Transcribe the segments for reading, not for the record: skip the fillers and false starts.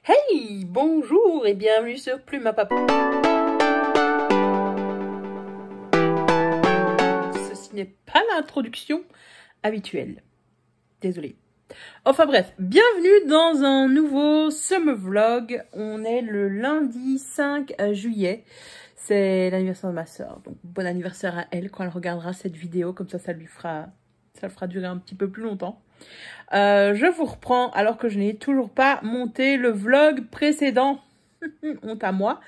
Hey, bonjour et bienvenue sur Plume à Papa. Ceci n'est pas l'introduction habituelle. Désolée. Enfin bref, bienvenue dans un nouveau summer vlog. On est le lundi 5 juillet. C'est l'anniversaire de ma soeur. Donc bon anniversaire à elle quand elle regardera cette vidéo. Comme ça le fera durer un petit peu plus longtemps. Je vous reprends alors que je n'ai toujours pas monté le vlog précédent. Honte à moi.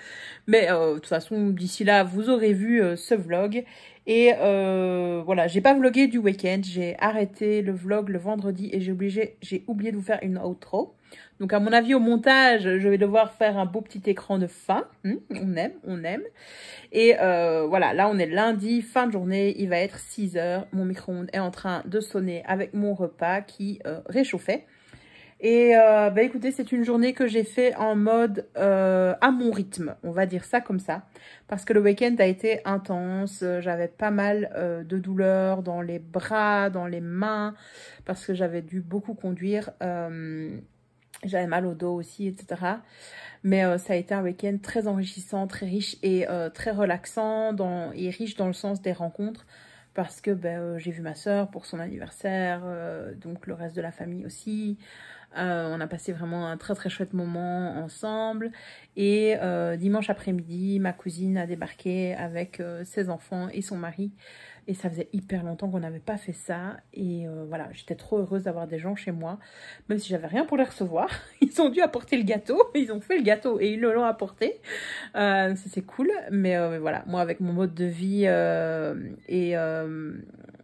Mais de toute façon, d'ici là, vous aurez vu ce vlog. Et voilà, j'ai pas vlogué du week-end. J'ai arrêté le vlog le vendredi et j'ai oublié de vous faire une outro. Donc à mon avis, au montage, je vais devoir faire un beau petit écran de fin. On aime. Et voilà, là on est lundi, fin de journée, il va être 6 h. Mon micro-ondes est en train de sonner avec mon repas qui réchauffait. Et bah écoutez, c'est une journée que j'ai fait en mode à mon rythme, on va dire ça comme ça. Parce que le week-end a été intense, j'avais pas mal de douleurs dans les bras, dans les mains, parce que j'avais dû beaucoup conduire. J'avais mal au dos aussi, etc. Mais ça a été un week-end très enrichissant, très riche et très relaxant et riche dans le sens des rencontres. Parce que j'ai vu ma soeur pour son anniversaire, donc le reste de la famille aussi. On a passé vraiment un très très chouette moment ensemble. Et dimanche après-midi, ma cousine a débarqué avec ses enfants et son mari. Et ça faisait hyper longtemps qu'on n'avait pas fait ça. Et voilà, j'étais trop heureuse d'avoir des gens chez moi. Même si j'avais rien pour les recevoir. Ils ont dû apporter le gâteau. Ils ont fait le gâteau et ils le l'ont apporté. Ça c'est cool. Mais voilà, moi avec mon mode de vie et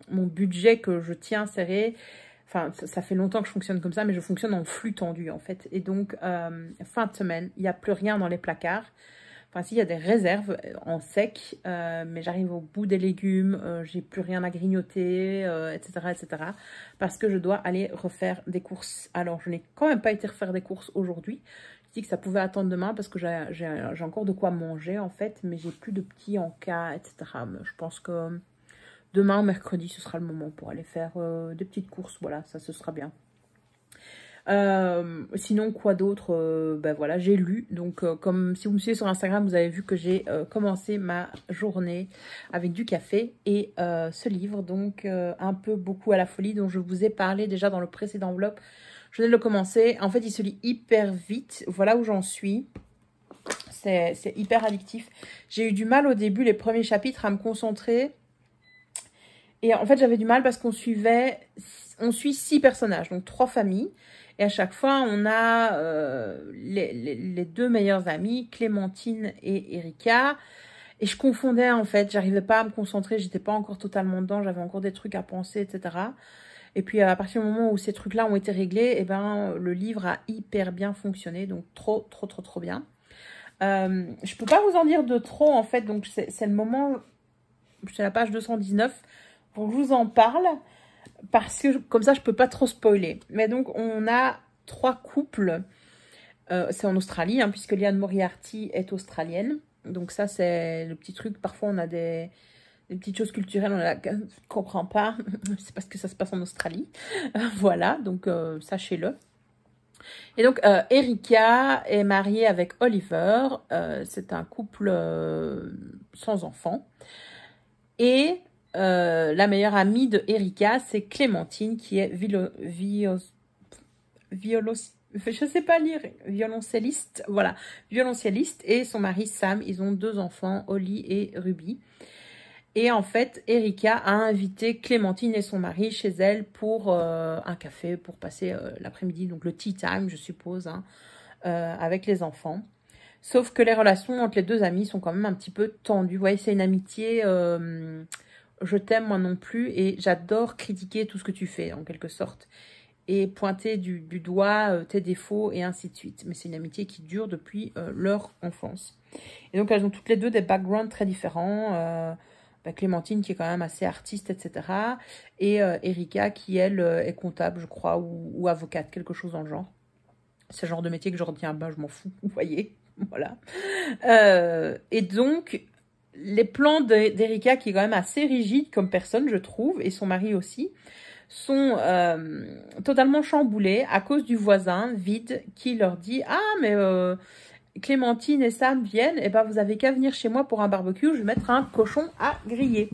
mon budget que je tiens serré... Enfin, ça fait longtemps que je fonctionne comme ça, mais je fonctionne en flux tendu, en fait. Et donc, fin de semaine, il n'y a plus rien dans les placards. Enfin, si, il y a des réserves en sec, mais j'arrive au bout des légumes, j'ai plus rien à grignoter, etc., etc. Parce que je dois aller refaire des courses. Alors, je n'ai quand même pas été refaire des courses aujourd'hui. Je dis que ça pouvait attendre demain parce que j'ai encore de quoi manger, en fait, mais j'ai plus de petits en cas, etc. Mais je pense que... demain, mercredi, ce sera le moment pour aller faire des petites courses. Voilà, ça, ce sera bien. Sinon, quoi d'autre? Voilà, j'ai lu. Donc, comme si vous me suivez sur Instagram, vous avez vu que j'ai commencé ma journée avec du café et ce livre. Donc, un peu beaucoup à la folie dont je vous ai parlé déjà dans le précédent vlog. Je viens de le commencer. En fait, il se lit hyper vite. Voilà où j'en suis. C'est hyper addictif. J'ai eu du mal au début, les premiers chapitres, à me concentrer. Et en fait, j'avais du mal parce on suit 6 personnages, donc 3 familles. Et à chaque fois, on a les 2 meilleures amies, Clémentine et Erika. Et je confondais en fait, j'arrivais pas à me concentrer, j'étais pas encore totalement dedans, j'avais encore des trucs à penser, etc. Et puis à partir du moment où ces trucs-là ont été réglés, et le livre a hyper bien fonctionné, donc trop bien. Je peux pas vous en dire de trop en fait, donc c'est le moment, c'est la page 219. Pour que je vous en parle, parce que comme ça, je peux pas trop spoiler. Mais donc, on a 3 couples. C'est en Australie, hein, puisque Liane Moriarty est australienne. Donc ça, c'est le petit truc. Parfois, on a des petites choses culturelles. On ne comprend pas. C'est parce que ça se passe en Australie. Voilà, donc sachez-le. Et donc, Erika est mariée avec Oliver. C'est un couple sans enfants. Et... la meilleure amie de Erika, c'est Clémentine, qui est je sais pas lire, violoncelliste, voilà, violoncelliste, et son mari Sam. Ils ont 2 enfants, Holly et Ruby. Et en fait, Erika a invité Clémentine et son mari chez elle pour un café, pour passer l'après-midi, donc le tea time, je suppose, hein, avec les enfants. Sauf que les relations entre les 2 amis sont quand même un petit peu tendues. Vous voyez, c'est une amitié... je t'aime moi non plus et j'adore critiquer tout ce que tu fais en quelque sorte et pointer du doigt tes défauts et ainsi de suite. Mais c'est une amitié qui dure depuis leur enfance. Et donc elles ont toutes les 2 des backgrounds très différents. Clémentine qui est quand même assez artiste, etc. Et Erika qui elle est comptable je crois ou avocate, quelque chose dans le genre. C'est le genre de métier que je retiens, je m'en fous, vous voyez. Voilà. Et donc... les plans d'Erika, qui est quand même assez rigide comme personne, je trouve, et son mari aussi, sont totalement chamboulés à cause du voisin vide qui leur dit « Ah, mais Clémentine et Sam viennent, et ben vous avez qu'à venir chez moi pour un barbecue, je vais mettre un cochon à griller. »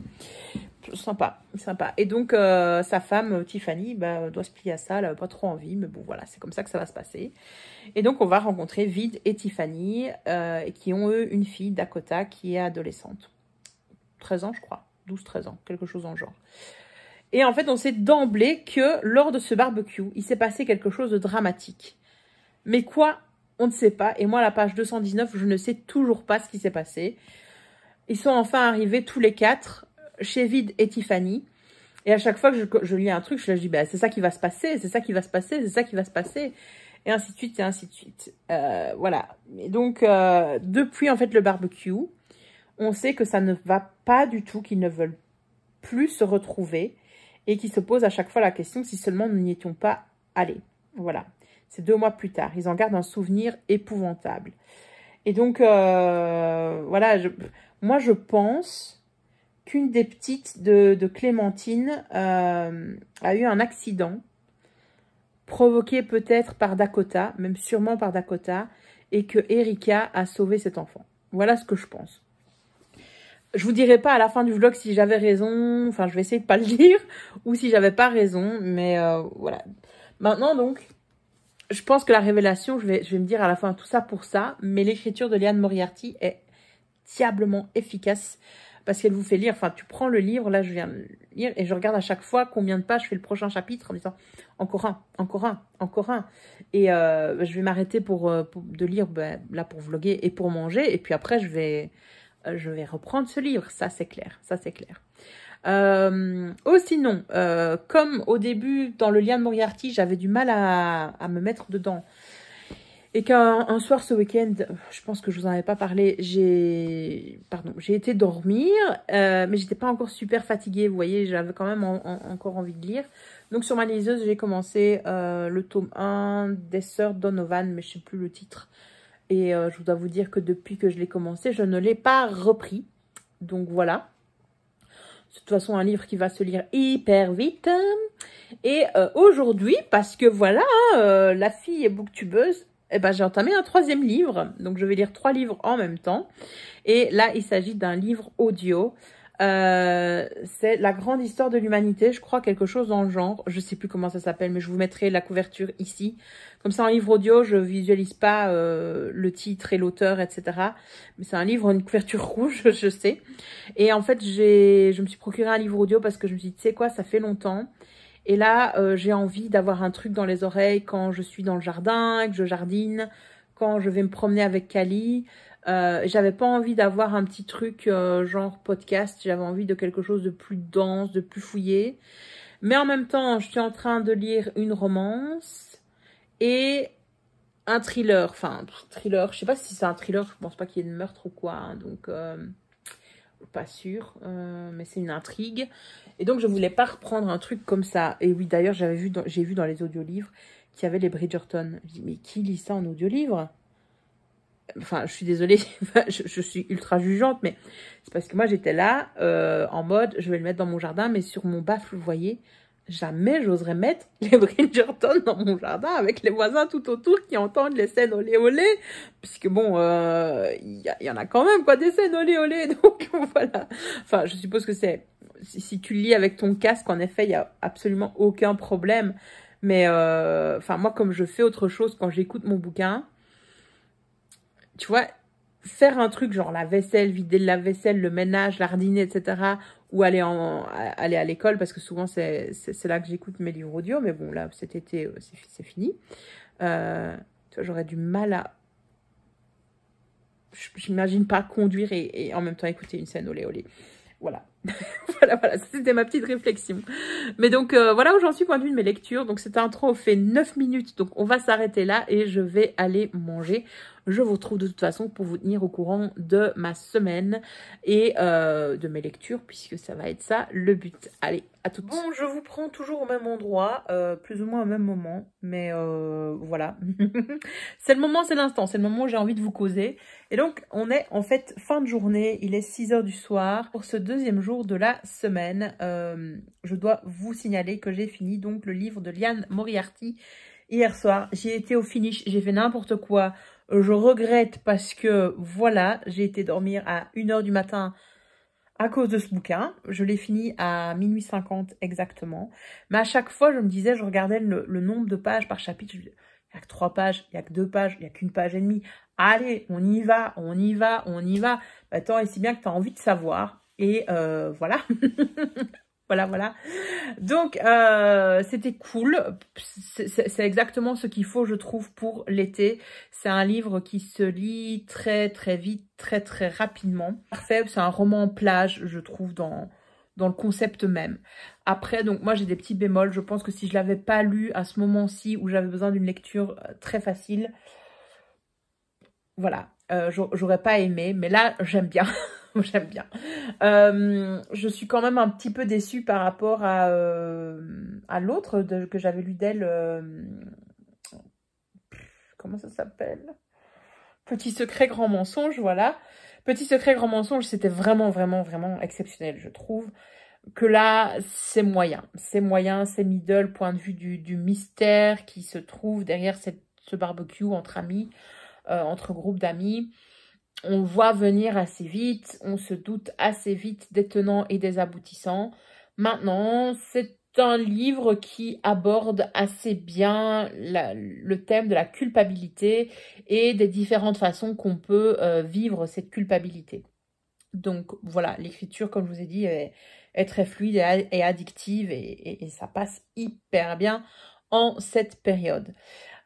Sympa, sympa. Et donc, sa femme, Tiffany, bah, doit se plier à ça. Elle n'a pas trop envie, mais bon, voilà, c'est comme ça que ça va se passer. Et donc, on va rencontrer Vid et Tiffany, qui ont, eux, une fille, Dakota, qui est adolescente. 13 ans, je crois. 12-13 ans, quelque chose dans le genre. Et en fait, on sait d'emblée que lors de ce barbecue, il s'est passé quelque chose de dramatique. Mais quoi, on ne sait pas. Et moi, à la page 219, je ne sais toujours pas ce qui s'est passé. Ils sont enfin arrivés tous les 4 chez Vid et Tiffany. Et à chaque fois que je lis un truc, je dis, bah, c'est ça qui va se passer, c'est ça qui va se passer, c'est ça qui va se passer. Et ainsi de suite, et ainsi de suite. Voilà. Et donc, depuis en fait le barbecue, on sait que ça ne va pas du tout, qu'ils ne veulent plus se retrouver et qu'ils se posent à chaque fois la question si seulement nous n'y étions pas allés. Voilà. C'est 2 mois plus tard. Ils en gardent un souvenir épouvantable. Et donc, voilà, moi je pense qu'une des petites de Clémentine a eu un accident provoqué peut-être par Dakota, même sûrement par Dakota, et que Erika a sauvé cet enfant. Voilà ce que je pense. Je vous dirai pas à la fin du vlog si j'avais raison, enfin je vais essayer de pas le dire, ou si j'avais pas raison, mais voilà. Maintenant donc, je pense que la révélation, je vais me dire à la fin tout ça pour ça, mais l'écriture de Liane Moriarty est diablement efficace. Parce qu'elle vous fait lire, enfin tu prends le livre, là je viens de lire, et je regarde à chaque fois combien de pages fait le prochain chapitre en disant encore un, encore un, encore un. Et je vais m'arrêter de lire là pour vlogger et pour manger, et puis après je vais reprendre ce livre, ça c'est clair, ça c'est clair. Sinon, comme au début dans le Liane Moriarty, j'avais du mal à me mettre dedans, et qu'un soir ce week-end, je pense que je vous en avais pas parlé, j'ai été dormir, mais j'étais pas encore super fatiguée, vous voyez, j'avais quand même encore envie de lire. Donc sur ma liseuse, j'ai commencé le tome 1 des Sœurs Donovan, mais je sais plus le titre. Et je dois vous dire que depuis que je l'ai commencé, je ne l'ai pas repris. Donc voilà. De toute façon, un livre qui va se lire hyper vite. Et aujourd'hui, parce que voilà, la fille est booktubeuse, eh ben, j'ai entamé un 3e livre. Donc, je vais lire 3 livres en même temps. Et là, il s'agit d'un livre audio. C'est La grande histoire de l'humanité. Je crois quelque chose dans le genre. Je sais plus comment ça s'appelle, mais je vous mettrai la couverture ici. Comme ça, en livre audio, je visualise pas le titre et l'auteur, etc. Mais c'est un livre, une couverture rouge, je sais. Et en fait, je me suis procuré un livre audio parce que je me suis dit, tu sais quoi, ça fait longtemps. Et là, j'ai envie d'avoir un truc dans les oreilles quand je suis dans le jardin, que je jardine, quand je vais me promener avec Kali. J'avais pas envie d'avoir un petit truc genre podcast. J'avais envie de quelque chose de plus dense, de plus fouillé. Mais en même temps, je suis en train de lire une romance et un thriller. Enfin, thriller, je sais pas si c'est un thriller. Je pense pas qu'il y ait de meurtre ou quoi. Hein, donc, pas sûr. Mais c'est une intrigue. Et donc, je voulais pas reprendre un truc comme ça. Et oui, d'ailleurs, j'ai vu dans les audiolivres qu'il y avait les Bridgerton. Je dis, mais qui lit ça en audiolivre? Enfin, je suis désolée, je suis ultra jugeante, mais c'est parce que moi, j'étais là, en mode, je vais le mettre dans mon jardin, mais sur mon baffle, vous voyez, jamais j'oserais mettre les Bridgerton dans mon jardin avec les voisins tout autour qui entendent les scènes olé olé, puisque bon, il y en a quand même, quoi, des scènes olé olé, donc voilà. Enfin, je suppose que c'est... Si tu le lis avec ton casque, en effet, il n'y a absolument aucun problème. Mais, enfin, moi, comme je fais autre chose quand j'écoute mon bouquin, tu vois, faire un truc genre la vaisselle, vider le lave-vaisselle, le ménage, l'ardiner, etc. Ou aller à l'école, parce que souvent, c'est là que j'écoute mes livres audio. Mais bon, là, cet été, c'est fini. Tu vois, j'aurais du mal à... J'imagine pas conduire et en même temps écouter une scène olé olé. Voilà. voilà, c'était ma petite réflexion. Mais donc, voilà où j'en suis point de vue de mes lectures. Donc, cette intro fait 9 minutes. Donc, on va s'arrêter là et je vais aller manger. Je vous retrouve de toute façon pour vous tenir au courant de ma semaine et de mes lectures, puisque ça va être ça le but. Allez, à toutes. Bon, je vous prends toujours au même endroit, plus ou moins au même moment, mais voilà. C'est le moment, c'est l'instant, c'est le moment où j'ai envie de vous causer. Et donc, on est en fait fin de journée, il est 6 h du soir. Pour ce deuxième jour de la semaine, je dois vous signaler que j'ai fini donc le livre de Liane Moriarty hier soir. J'ai été au finish, j'ai fait n'importe quoi. Je regrette parce que, voilà, j'ai été dormir à 1 h du matin à cause de ce bouquin. Je l'ai fini à minuit 50 exactement. Mais à chaque fois, je me disais, je regardais le nombre de pages par chapitre. Je me disais, il n'y a que 3 pages, il n'y a que 2 pages, il n'y a qu'une page et demie. Allez, on y va, on y va, on y va. Bah, tant et si bien que tu as envie de savoir. Et voilà. Voilà. Donc, c'était cool. C'est exactement ce qu'il faut, je trouve, pour l'été. C'est un livre qui se lit très vite, très rapidement. Parfait, c'est un roman plage, je trouve, dans le concept même. Après, donc, moi, j'ai des petits bémols. Je pense que si je l'avais pas lu à ce moment-ci, où j'avais besoin d'une lecture très facile, voilà, j'aurais pas aimé. Mais là, j'aime bien. J'aime bien. Je suis quand même un petit peu déçue par rapport à l'autre que j'avais lu d'elle. Comment ça s'appelle? Petit secret, grand mensonge, voilà. Petit secret, grand mensonge, c'était vraiment exceptionnel, je trouve. Que là, c'est moyen. C'est moyen, c'est middle, point de vue du mystère qui se trouve derrière ce barbecue entre amis, entre groupes d'amis. On voit venir assez vite, on se doute assez vite des tenants et des aboutissants. Maintenant, c'est un livre qui aborde assez bien le thème de la culpabilité et des différentes façons qu'on peut vivre cette culpabilité. Donc voilà, l'écriture, comme je vous ai dit, est très fluide et addictive et ça passe hyper bien en cette période.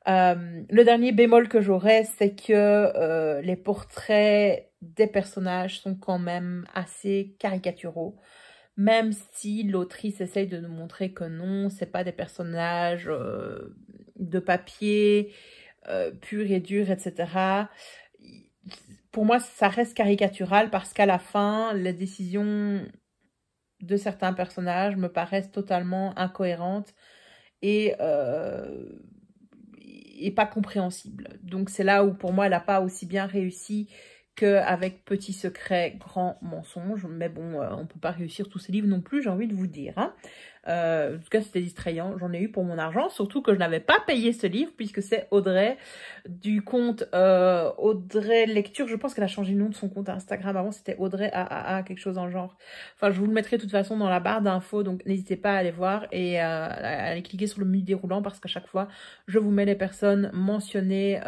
Le dernier bémol que j'aurais, c'est que les portraits des personnages sont quand même assez caricaturaux. Même si l'autrice essaye de nous montrer que non, c'est pas des personnages de papier, pur et dur, etc. Pour moi, ça reste caricatural parce qu'à la fin, les décisions de certains personnages me paraissent totalement incohérentes et pas compréhensible. Donc c'est là où pour moi elle n'a pas aussi bien réussi qu'avec Petit secret, grand mensonge. Mais bon, on ne peut pas réussir tous ces livres non plus, j'ai envie de vous dire. Hein. En tout cas, c'était distrayant. J'en ai eu pour mon argent, surtout que je n'avais pas payé ce livre, puisque c'est Audrey, du compte Audrey Lecture. Je pense qu'elle a changé le nom de son compte Instagram. Avant, c'était Audrey AAA, quelque chose en genre. Enfin, je vous le mettrai de toute façon dans la barre d'infos, donc n'hésitez pas à aller voir et à aller cliquer sur le menu déroulant, parce qu'à chaque fois, je vous mets les personnes mentionnées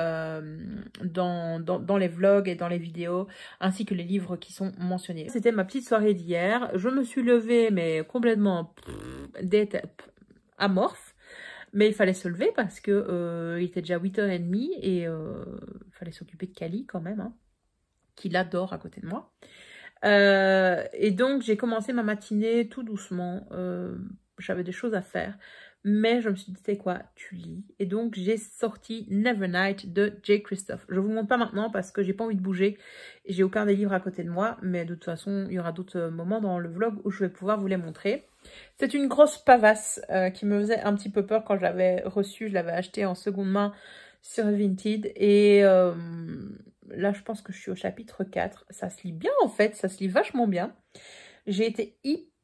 dans les vlogs et dans les vidéos, ainsi que les livres qui sont mentionnés. C'était ma petite soirée d'hier. Je me suis levée, mais complètement amorphe. Mais il fallait se lever parce que il était déjà 8 h30 et il fallait s'occuper de Kali quand même, hein, qui l'adore à côté de moi. Et donc, j'ai commencé ma matinée tout doucement. J'avais des choses à faire. Mais je me suis dit, c'est quoi, tu lis. Et donc, j'ai sorti Nevernight de J. Christophe. Je ne vous montre pas maintenant parce que j'ai pas envie de bouger. J'ai aucun des livres à côté de moi. Mais de toute façon, il y aura d'autres moments dans le vlog où je vais pouvoir vous les montrer. C'est une grosse pavasse qui me faisait un petit peu peur quand je l'avais reçue. Je l'avais achetée en seconde main sur Vinted. Et là, je pense que je suis au chapitre 4. Ça se lit bien en fait. Ça se lit vachement bien. J'ai été hyper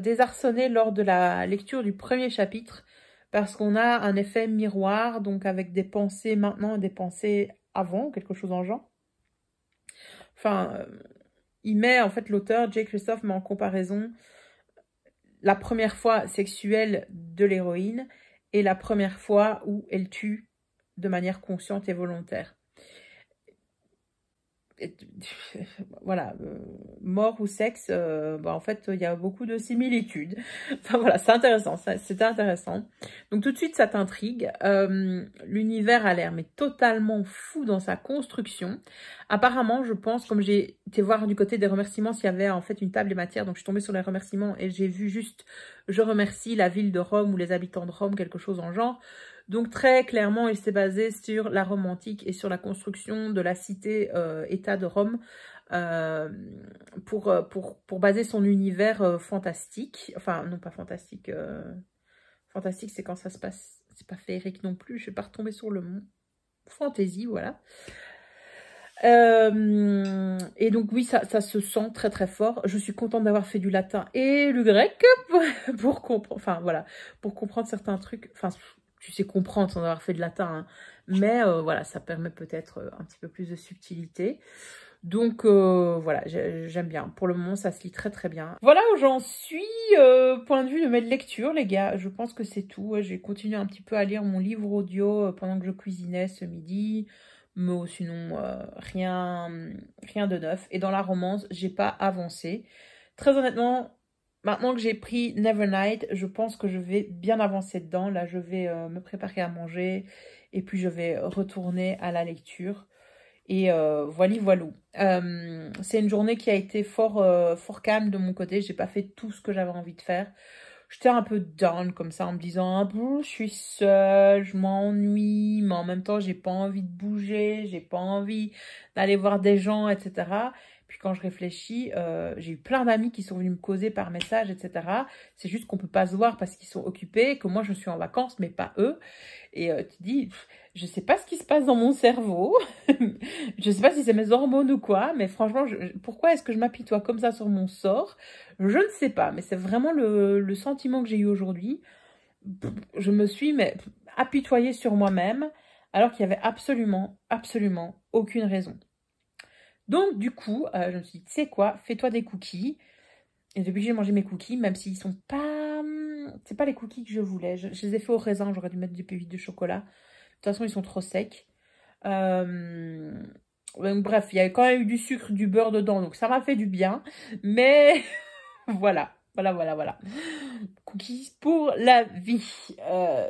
désarçonnée lors de la lecture du premier chapitre parce qu'on a un effet miroir, donc avec des pensées maintenant et des pensées avant, quelque chose en genre. Enfin, il met, en fait, l'auteur, J. Christophe, met en comparaison la première fois sexuelle de l'héroïne et la première fois où elle tue de manière consciente et volontaire. Voilà, mort ou sexe, en fait, il y a beaucoup de similitudes. Enfin voilà, c'est intéressant, c'était intéressant. Donc tout de suite, ça t'intrigue. L'univers a l'air mais totalement fou dans sa construction. Apparemment, je pense, comme j'ai été voir du côté des remerciements, s'il y avait en fait une table des matières, donc je suis tombée sur les remerciements et j'ai vu juste « Je remercie la ville de Rome » ou les habitants de Rome, quelque chose en genre. Donc très clairement, il s'est basé sur la Rome antique et sur la construction de la cité-État de Rome pour baser son univers fantastique. Enfin, non pas fantastique. Fantastique, c'est quand ça se passe. C'est pas féerique non plus, je vais pas retomber sur le mot. Fantasy, voilà. Et donc oui, ça se sent très très fort. Je suis contente d'avoir fait du latin et du grec pour comprendre, enfin voilà, pour comprendre certains trucs. Enfin, tu sais comprendre sans avoir fait de latin, hein. Mais voilà, ça permet peut-être un petit peu plus de subtilité. Donc voilà, j'aime bien. Pour le moment, ça se lit très très bien. Voilà où j'en suis, point de vue de mes lectures, les gars. Je pense que c'est tout. J'ai continué un petit peu à lire mon livre audio pendant que je cuisinais ce midi. Mais sinon, rien de neuf. Et dans la romance, j'ai pas avancé. Très honnêtement, maintenant que j'ai pris Nevernight, je pense que je vais bien avancer dedans. Là, je vais me préparer à manger. Et puis, je vais retourner à la lecture. Et voilou. C'est une journée qui a été fort calme de mon côté. J'ai pas fait tout ce que j'avais envie de faire. J'étais un peu down comme ça en me disant je suis seule, je m'ennuie, mais en même temps j'ai pas envie de bouger, j'ai pas envie d'aller voir des gens, etc. Puis quand je réfléchis, j'ai eu plein d'amis qui sont venus me causer par message, etc. C'est juste qu'on peut pas se voir parce qu'ils sont occupés, que moi je suis en vacances, mais pas eux. Et tu dis, je sais pas ce qui se passe dans mon cerveau. Je sais pas si c'est mes hormones ou quoi, mais franchement, pourquoi est-ce que je m'apitoie comme ça sur mon sort? Je ne sais pas, mais c'est vraiment le sentiment que j'ai eu aujourd'hui. Je me suis apitoyée sur moi-même, alors qu'il y avait absolument aucune raison. Donc, du coup, je me suis dit, tu sais quoi, fais-toi des cookies. Et depuis que j'ai mangé mes cookies, même s'ils sont pas... C'est pas les cookies que je voulais. Je les ai fait au raisin, j'aurais dû mettre du pépites de chocolat. De toute façon, ils sont trop secs. Donc, bref, il y a quand même eu du sucre, du beurre dedans, donc ça m'a fait du bien. Mais voilà. Cookies pour la vie.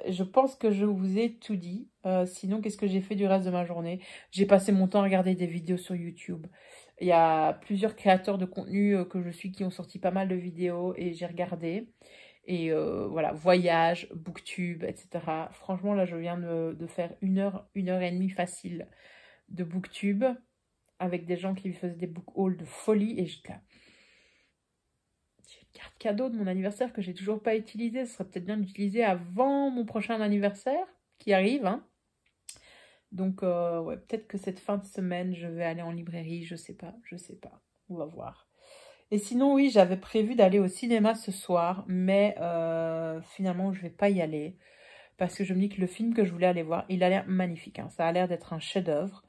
Je pense que je vous ai tout dit. Sinon, qu'est-ce que j'ai fait du reste de ma journée? J'ai passé mon temps à regarder des vidéos sur YouTube. Il y a plusieurs créateurs de contenu que je suis qui ont sorti pas mal de vidéos et j'ai regardé. Et voilà, voyage, booktube, etc. Franchement, là, je viens de faire une heure et demie facile de booktube avec des gens qui faisaient des book hauls de folie. Et j'étais là. J'ai une carte cadeau de mon anniversaire que j'ai toujours pas utilisée. Ce serait peut-être bien d'utiliser avant mon prochain anniversaire qui arrive, hein. Donc, ouais, peut-être que cette fin de semaine, je vais aller en librairie. Je sais pas. On va voir. Et sinon, oui, j'avais prévu d'aller au cinéma ce soir, mais finalement, je vais pas y aller. Parce que je me dis que le film que je voulais aller voir, il a l'air magnifique, hein. Ça a l'air d'être un chef-d'œuvre.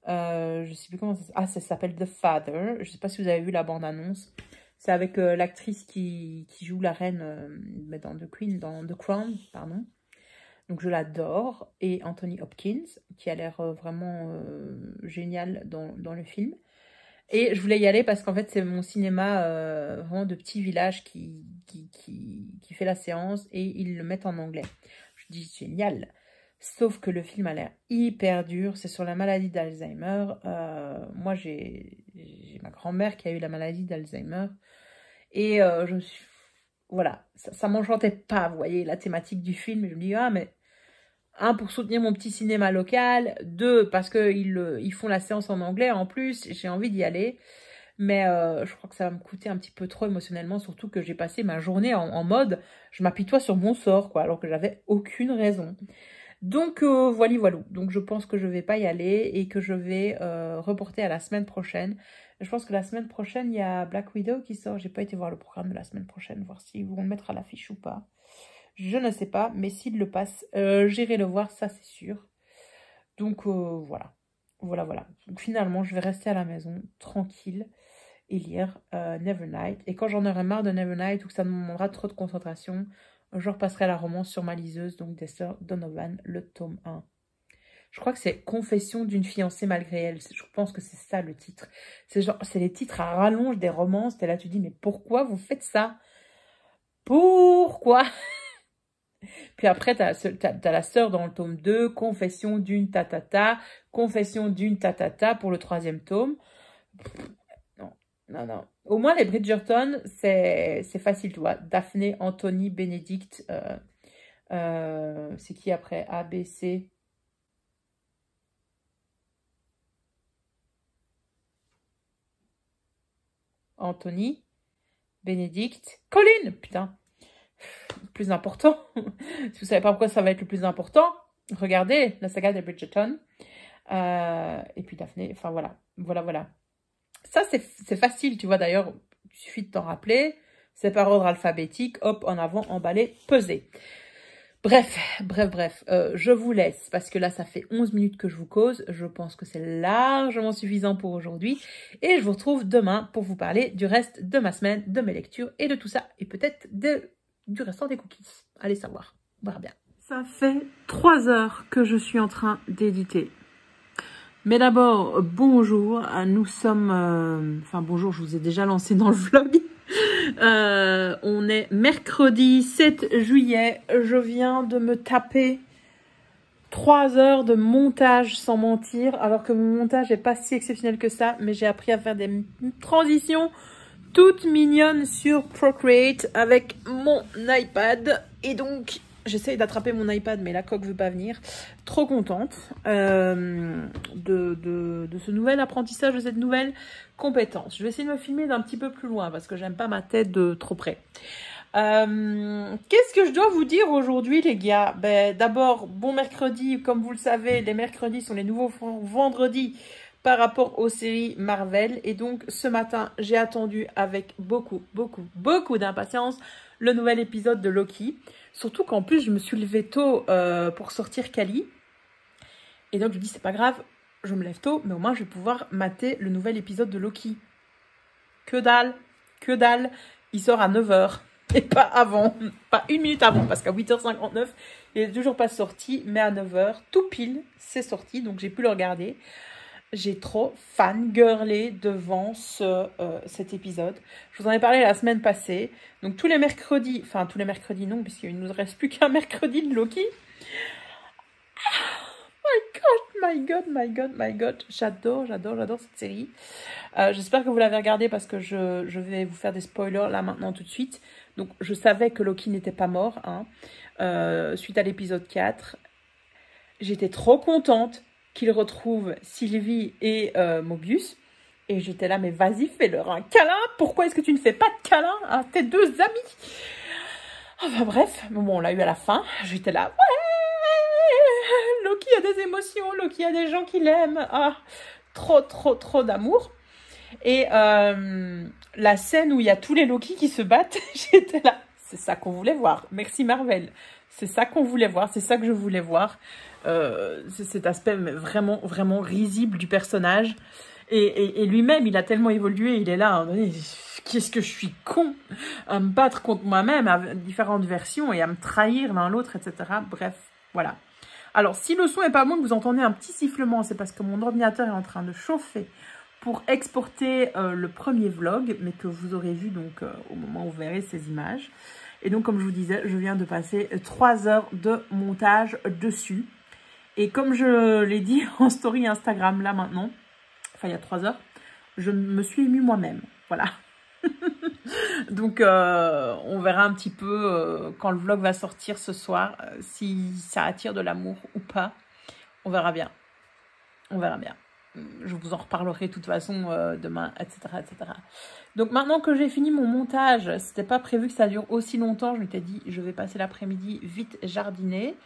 Je sais plus comment ça s'appelle. Ah, ça s'appelle The Father. Je sais pas si vous avez vu la bande-annonce. C'est avec l'actrice qui joue la reine dans The Crown, pardon. Donc je l'adore. Et Anthony Hopkins, qui a l'air vraiment génial dans le film. Et je voulais y aller parce qu'en fait, c'est mon cinéma vraiment de petit village qui fait la séance et ils le mettent en anglais. Je dis génial. Sauf que le film a l'air hyper dur. C'est sur la maladie d'Alzheimer. Moi, j'ai ma grand-mère qui a eu la maladie d'Alzheimer. Et je me suis... Voilà, ça m'enchantait pas, vous voyez, la thématique du film. Et je me dis, ah, mais... Un, pour soutenir mon petit cinéma local. Deux, parce qu'ils font la séance en anglais. En plus, j'ai envie d'y aller. Mais je crois que ça va me coûter un petit peu trop émotionnellement. Surtout que j'ai passé ma journée en mode, je m'apitoie sur mon sort, quoi. Alors que j'avais aucune raison. Donc, voilà. Donc, je pense que je vais pas y aller et que je vais reporter à la semaine prochaine. Je pense que la semaine prochaine, il y a Black Widow qui sort. J'ai pas été voir le programme de la semaine prochaine, voir s'ils vont le mettre à l'affiche ou pas. Je ne sais pas, mais s'ils le passent, j'irai le voir, ça c'est sûr. Donc, voilà. Donc, finalement, je vais rester à la maison, tranquille, et lire Nevernight. Et quand j'en aurai marre de Nevernight ou que ça me demandera trop de concentration, je repasserai la romance sur ma liseuse, donc des sœurs Donovan, le tome 1. Je crois que c'est Confession d'une fiancée malgré elle. Je pense que c'est ça le titre. C'est les titres à rallonge des romances. T'es là, tu dis, mais pourquoi vous faites ça? Pourquoi? Puis après, t'as la sœur dans le tome 2, Confession d'une tatata, Confession d'une tatata pour le 3e tome. Non. Au moins, les Bridgerton, c'est facile, tu vois. Daphné, Anthony, Benedict, C'est qui après? A, B, C. Anthony, Bénédicte, Colline, putain, plus important. Si vous savez pas pourquoi ça va être le plus important, regardez la saga de Bridgerton. Et puis Daphné, enfin voilà, voilà. Ça, c'est facile, tu vois, d'ailleurs, il suffit de t'en rappeler. C'est par ordre alphabétique, hop, en avant, emballé, pesé. Bref, je vous laisse parce que là, ça fait 11 minutes que je vous cause. Je pense que c'est largement suffisant pour aujourd'hui. Et je vous retrouve demain pour vous parler du reste de ma semaine, de mes lectures et de tout ça. Et peut-être du restant des cookies. Allez savoir, on verra bien. Ça fait 3 heures que je suis en train d'éditer. Mais d'abord, bonjour. Nous sommes... Enfin, bonjour, je vous ai déjà lancé dans le vlog. On est mercredi 7 juillet. Je viens de me taper 3 heures de montage sans mentir. Alors que mon montage n'est pas si exceptionnel que ça. Mais j'ai appris à faire des transitions toutes mignonnes sur Procreate avec mon iPad. Et donc... J'essaye d'attraper mon iPad, mais la coque ne veut pas venir. Trop contente de ce nouvel apprentissage, de cette nouvelle compétence. Je vais essayer de me filmer d'un petit peu plus loin parce que j'aime pas ma tête de trop près. Qu'est-ce que je dois vous dire aujourd'hui, les gars? D'abord, bon mercredi. Comme vous le savez, les mercredis sont les nouveaux vendredis par rapport aux séries Marvel. Et donc, ce matin, j'ai attendu avec beaucoup d'impatience le nouvel épisode de Loki. Surtout qu'en plus, je me suis levée tôt pour sortir Kali. Et donc, je me dis, c'est pas grave, je me lève tôt, mais au moins, je vais pouvoir mater le nouvel épisode de Loki. Que dalle. Il sort à 9 h. Et pas avant, pas 1 minute avant, parce qu'à 8 h 59, il n'est toujours pas sorti. Mais à 9 h, tout pile, c'est sorti. Donc, j'ai pu le regarder. J'ai trop fangirlé devant cet épisode. Je vous en ai parlé la semaine passée. Donc tous les mercredis, enfin tous les mercredis non, puisqu'il ne nous reste plus qu'un mercredi de Loki. My God. J'adore cette série. J'espère que vous l'avez regardée parce que je vais vous faire des spoilers là maintenant tout de suite. Donc je savais que Loki n'était pas mort suite à l'épisode 4. J'étais trop contente qu'il retrouve Sylvie et Mobius. Et j'étais là, mais vas-y, fais-leur un câlin. Pourquoi est-ce que tu ne fais pas de câlin à tes deux amis? Enfin bref, bon, on l'a eu à la fin. J'étais là, ouais, Loki a des émotions, Loki a des gens qui l'aiment. Ah, trop d'amour. Et la scène où il y a tous les Loki qui se battent, j'étais là. C'est ça qu'on voulait voir. Merci Marvel. C'est ça qu'on voulait voir, c'est ça que je voulais voir. C'est cet aspect vraiment risible du personnage. Et lui-même, il a tellement évolué, il est là, qu'est-ce que je suis con à me battre contre moi-même, à différentes versions, et à me trahir l'un l'autre, etc. Bref, voilà. Alors, si le son est pas bon, que vous entendez un petit sifflement, c'est parce que mon ordinateur est en train de chauffer pour exporter le premier vlog, mais que vous aurez vu donc au moment où vous verrez ces images. Et donc, comme je vous disais, je viens de passer 3 heures de montage dessus. Et comme je l'ai dit en story Instagram, là maintenant, enfin il y a 3 heures, je me suis émue moi-même. Voilà. Donc, on verra un petit peu quand le vlog va sortir ce soir, si ça attire de l'amour ou pas. On verra bien. On verra bien. Je vous en reparlerai de toute façon demain, etc., etc. Donc maintenant que j'ai fini mon montage, c'était pas prévu que ça dure aussi longtemps. Je m'étais dit, je vais passer l'après-midi vite jardiner,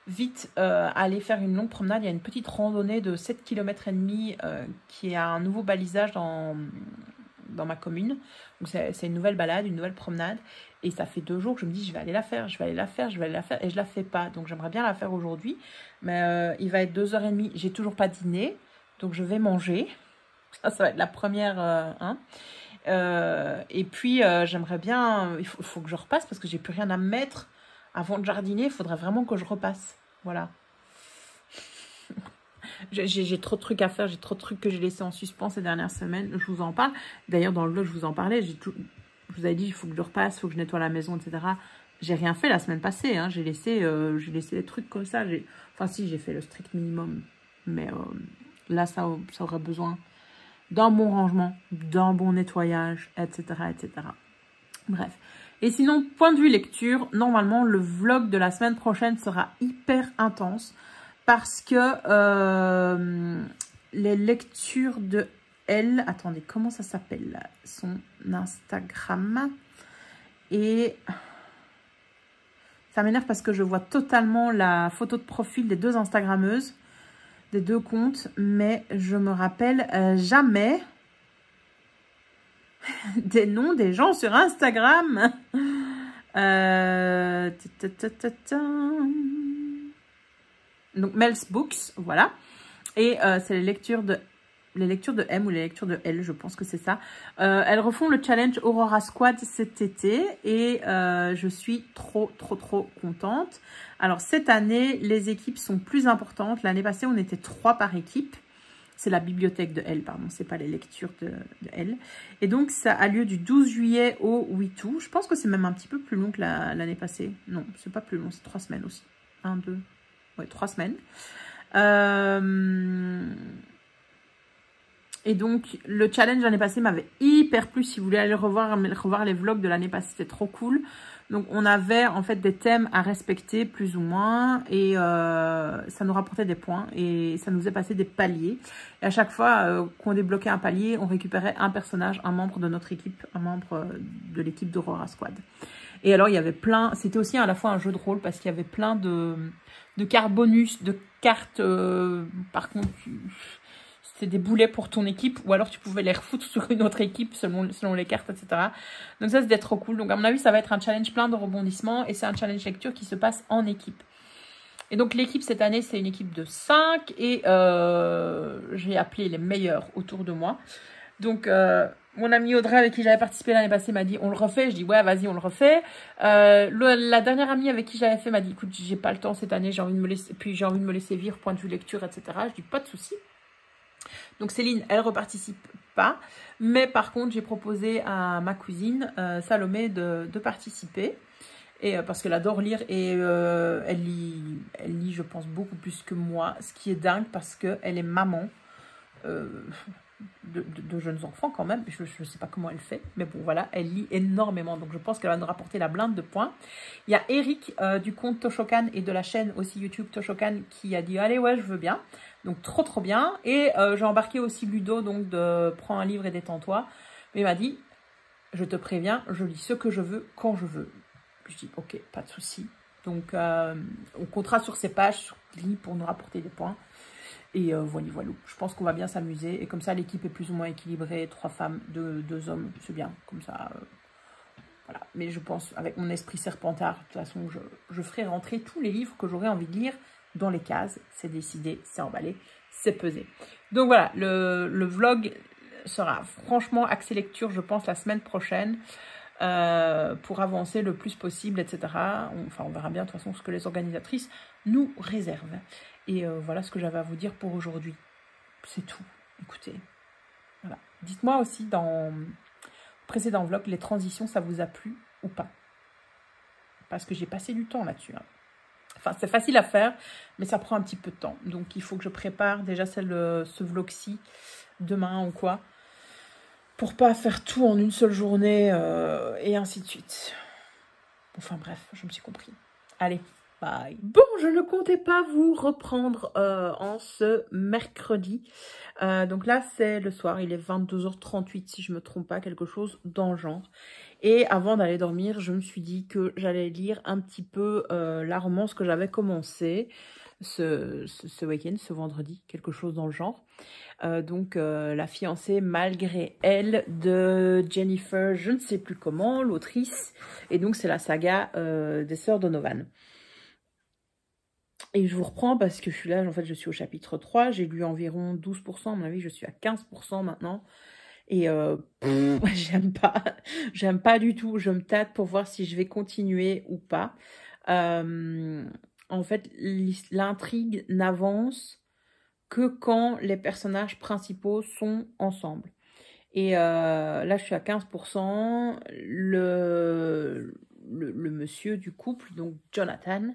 vite aller faire une longue promenade. Il y a une petite randonnée de 7,5 km qui a un nouveau balisage dans ma commune. Donc c'est une nouvelle balade, une nouvelle promenade. Et ça fait 2 jours que je me dis, je vais aller la faire. Et je la fais pas. Donc j'aimerais bien la faire aujourd'hui. Mais il va être 2 h 30. J'ai toujours pas dîné. Donc, je vais manger. Ça va être la première. Et puis, j'aimerais bien... Il faut que je repasse parce que j'ai plus rien à me mettre. Avant de jardiner, il faudrait vraiment que je repasse. Voilà. J'ai trop de trucs à faire. J'ai trop de trucs que j'ai laissés en suspens ces dernières semaines. Je vous en parle. D'ailleurs, dans le vlog, je vous en parlais. Je vous avais dit, il faut que je repasse, il faut que je nettoie la maison, etc. J'ai rien fait la semaine passée. J'ai laissé des trucs comme ça. Enfin, si, j'ai fait le strict minimum. Mais... là, ça aurait besoin d'un bon rangement, d'un bon nettoyage, etc., etc. Bref. Et sinon, point de vue lecture, normalement, le vlog de la semaine prochaine sera hyper intense parce que les lectures de elle... Attendez, comment ça s'appelle son Instagram? Et ça m'énerve parce que je vois totalement la photo de profil des deux Instagrammeuses, des deux comptes, mais je me rappelle jamais des noms des gens sur Instagram. Donc Mel's Books, voilà. Et c'est les lectures de M ou les lectures de L, je pense que c'est ça. Elles refont le challenge Aurora Squad cet été et je suis trop contente. Alors cette année, les équipes sont plus importantes. L'année passée, on était 3 par équipe. C'est la bibliothèque de L, pardon, c'est pas les lectures de L. Et donc, ça a lieu du 12 juillet au 8 août. Je pense que c'est même un petit peu plus long que l'année passée. Non, c'est pas plus long, c'est 3 semaines aussi. 1, 2, ouais, 3 semaines. Et donc, le challenge l'année passée m'avait hyper plu. Si vous voulez aller revoir les vlogs de l'année passée, c'était trop cool. Donc, on avait en fait des thèmes à respecter, plus ou moins. Et ça nous rapportait des points. Et ça nous faisait passer des paliers. Et à chaque fois qu'on débloquait un palier, on récupérait un personnage, un membre de notre équipe, un membre de l'équipe d'Aurora Squad. Et alors, il y avait plein... C'était aussi à la fois un jeu de rôle parce qu'il y avait plein de cartes bonus, de cartes... par contre... C'était des boulets pour ton équipe ou alors tu pouvais les refoutre sur une autre équipe selon les cartes, etc. Donc ça, c'était trop cool. Donc à mon avis, ça va être un challenge plein de rebondissements et c'est un challenge lecture qui se passe en équipe. Et donc l'équipe cette année, c'est une équipe de 5 et j'ai appelé les meilleurs autour de moi. Donc mon amie Audrey avec qui j'avais participé l'année passée m'a dit on le refait. Je dis ouais, vas-y, on le refait. La dernière amie avec qui j'avais fait m'a dit écoute, j'ai pas le temps cette année, j'ai envie de me laisser vivre, point de vue lecture, etc. Je dis pas de souci. Donc Céline, elle ne reparticipe pas. Mais par contre, j'ai proposé à ma cousine Salomé de participer. Et, parce qu'elle adore lire et elle lit, je pense, beaucoup plus que moi. Ce qui est dingue parce qu'elle est maman de jeunes enfants quand même. Je ne sais pas comment elle fait. Mais bon, voilà, elle lit énormément. Donc je pense qu'elle va nous rapporter la blinde de points. Il y a Eric du compte Toshokan et de la chaîne aussi YouTube Toshokan qui a dit « Allez, ouais, je veux bien ». Donc, trop bien. Et j'ai embarqué aussi Ludo, donc de « Prends un livre et détends-toi ». Mais il m'a dit « Je te préviens, je lis ce que je veux, quand je veux ». Je dis « Ok, pas de souci ». Donc, on comptera sur ces pages, sur Glee, pour nous rapporter des points. Et voilà. Je pense qu'on va bien s'amuser. Et comme ça, l'équipe est plus ou moins équilibrée. 3 femmes, 2 hommes, c'est bien. Comme ça, voilà. Mais je pense, avec mon esprit serpentard, de toute façon, je ferai rentrer tous les livres que j'aurai envie de lire dans les cases. C'est décidé, c'est emballé, c'est pesé. Donc voilà, le vlog sera franchement axé lecture, je pense, la semaine prochaine. Pour avancer le plus possible, etc. On verra bien de toute façon ce que les organisatrices nous réservent. Et voilà ce que j'avais à vous dire pour aujourd'hui. C'est tout. Écoutez, voilà. Dites-moi aussi dans le précédent vlog, les transitions, ça vous a plu ou pas? Parce que j'ai passé du temps là-dessus. Hein. Enfin, c'est facile à faire, mais ça prend un petit peu de temps. Donc, il faut que je prépare déjà ce vlog-ci demain ou quoi. Pour pas faire tout en une seule journée et ainsi de suite. Enfin bref, je me suis compris. Allez, bye. Bon, je ne comptais pas vous reprendre en ce mercredi. Donc là, c'est le soir, il est 22h38 si je me trompe pas, quelque chose dans le genre. Et avant d'aller dormir, je me suis dit que j'allais lire un petit peu la romance que j'avais commencé ce week-end, ce vendredi, quelque chose dans le genre. Donc La fiancée malgré elle de Jennifer, je ne sais plus comment, l'autrice. Et donc c'est la saga des sœurs Donovan. Et je vous reprends parce que je suis là, en fait je suis au chapitre 3, j'ai lu environ 12%, à mon avis je suis à 15% maintenant. Et j'aime pas du tout, je me tâte pour voir si je vais continuer ou pas. En fait, l'intrigue n'avance que quand les personnages principaux sont ensemble. Et là, je suis à 15%. Le monsieur du couple, donc Jonathan,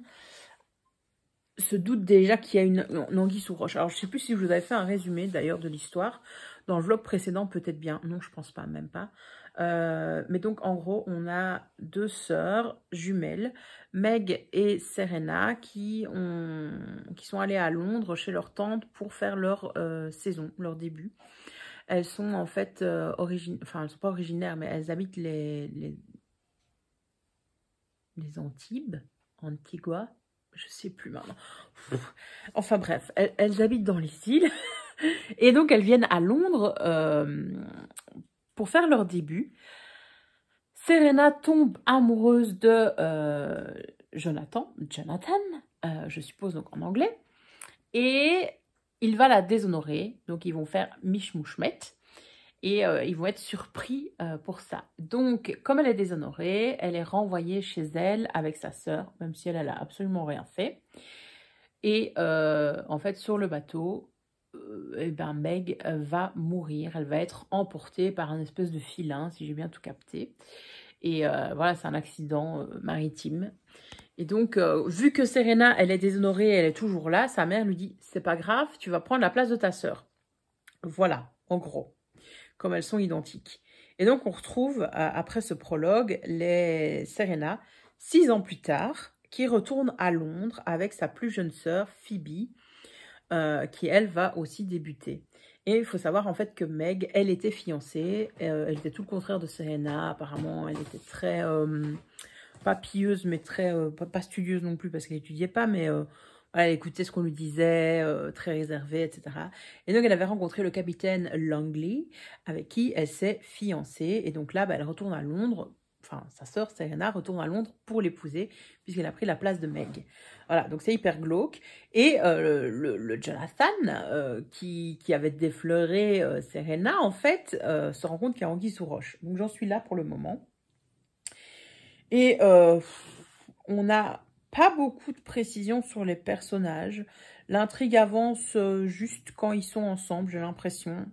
se doute déjà qu'il y a une anguille sous roche. Alors, je ne sais plus si je vous avais fait un résumé, d'ailleurs, de l'histoire. Dans le vlog précédent, peut-être bien. Non, je pense pas, même pas. Mais donc, en gros, on a deux sœurs jumelles, Meg et Serena, qui sont allées à Londres chez leur tante pour faire leur saison, leur début. Elles sont en fait elles sont pas originaires, mais elles habitent les Antibes, Antigua, je sais plus maintenant. Enfin bref, elles habitent dans les îles. Et donc, elles viennent à Londres pour faire leur début. Serena tombe amoureuse de Jonathan, je suppose donc en anglais. Et il va la déshonorer. Donc, ils vont faire michmouchmet. Et ils vont être surpris pour ça. Donc, comme elle est déshonorée, elle est renvoyée chez elle avec sa sœur, même si elle n'a absolument rien fait. Et en fait, sur le bateau, Meg va mourir. Elle va être emportée par un espèce de filin, si j'ai bien tout capté. Et voilà, c'est un accident maritime. Et donc, vu que Serena, elle est déshonorée, elle est toujours là, sa mère lui dit, c'est pas grave, tu vas prendre la place de ta sœur. Voilà, en gros, comme elles sont identiques. Et donc, on retrouve, après ce prologue, les Serena, 6 ans plus tard, qui retourne à Londres avec sa plus jeune sœur, Phoebe, qui, elle, va aussi débuter. Et il faut savoir, en fait, que Meg, elle était fiancée. Elle était tout le contraire de Serena. Apparemment, elle était très... pas pieuse, mais très... pas studieuse non plus, parce qu'elle n'étudiait pas, mais... elle écoutait ce qu'on lui disait, très réservée, etc. Et donc, elle avait rencontré le capitaine Langley, avec qui elle s'est fiancée. Et donc là, elle retourne à Londres. Enfin, sa sœur Serena retourne à Londres pour l'épouser, puisqu'elle a pris la place de Meg. Voilà, donc c'est hyper glauque. Et le Jonathan, qui avait défleuré Serena, en fait, se rend compte qu'il y a anguille sous roche. Donc j'en suis là pour le moment. Et on n'a pas beaucoup de précisions sur les personnages. L'intrigue avance juste quand ils sont ensemble, j'ai l'impression.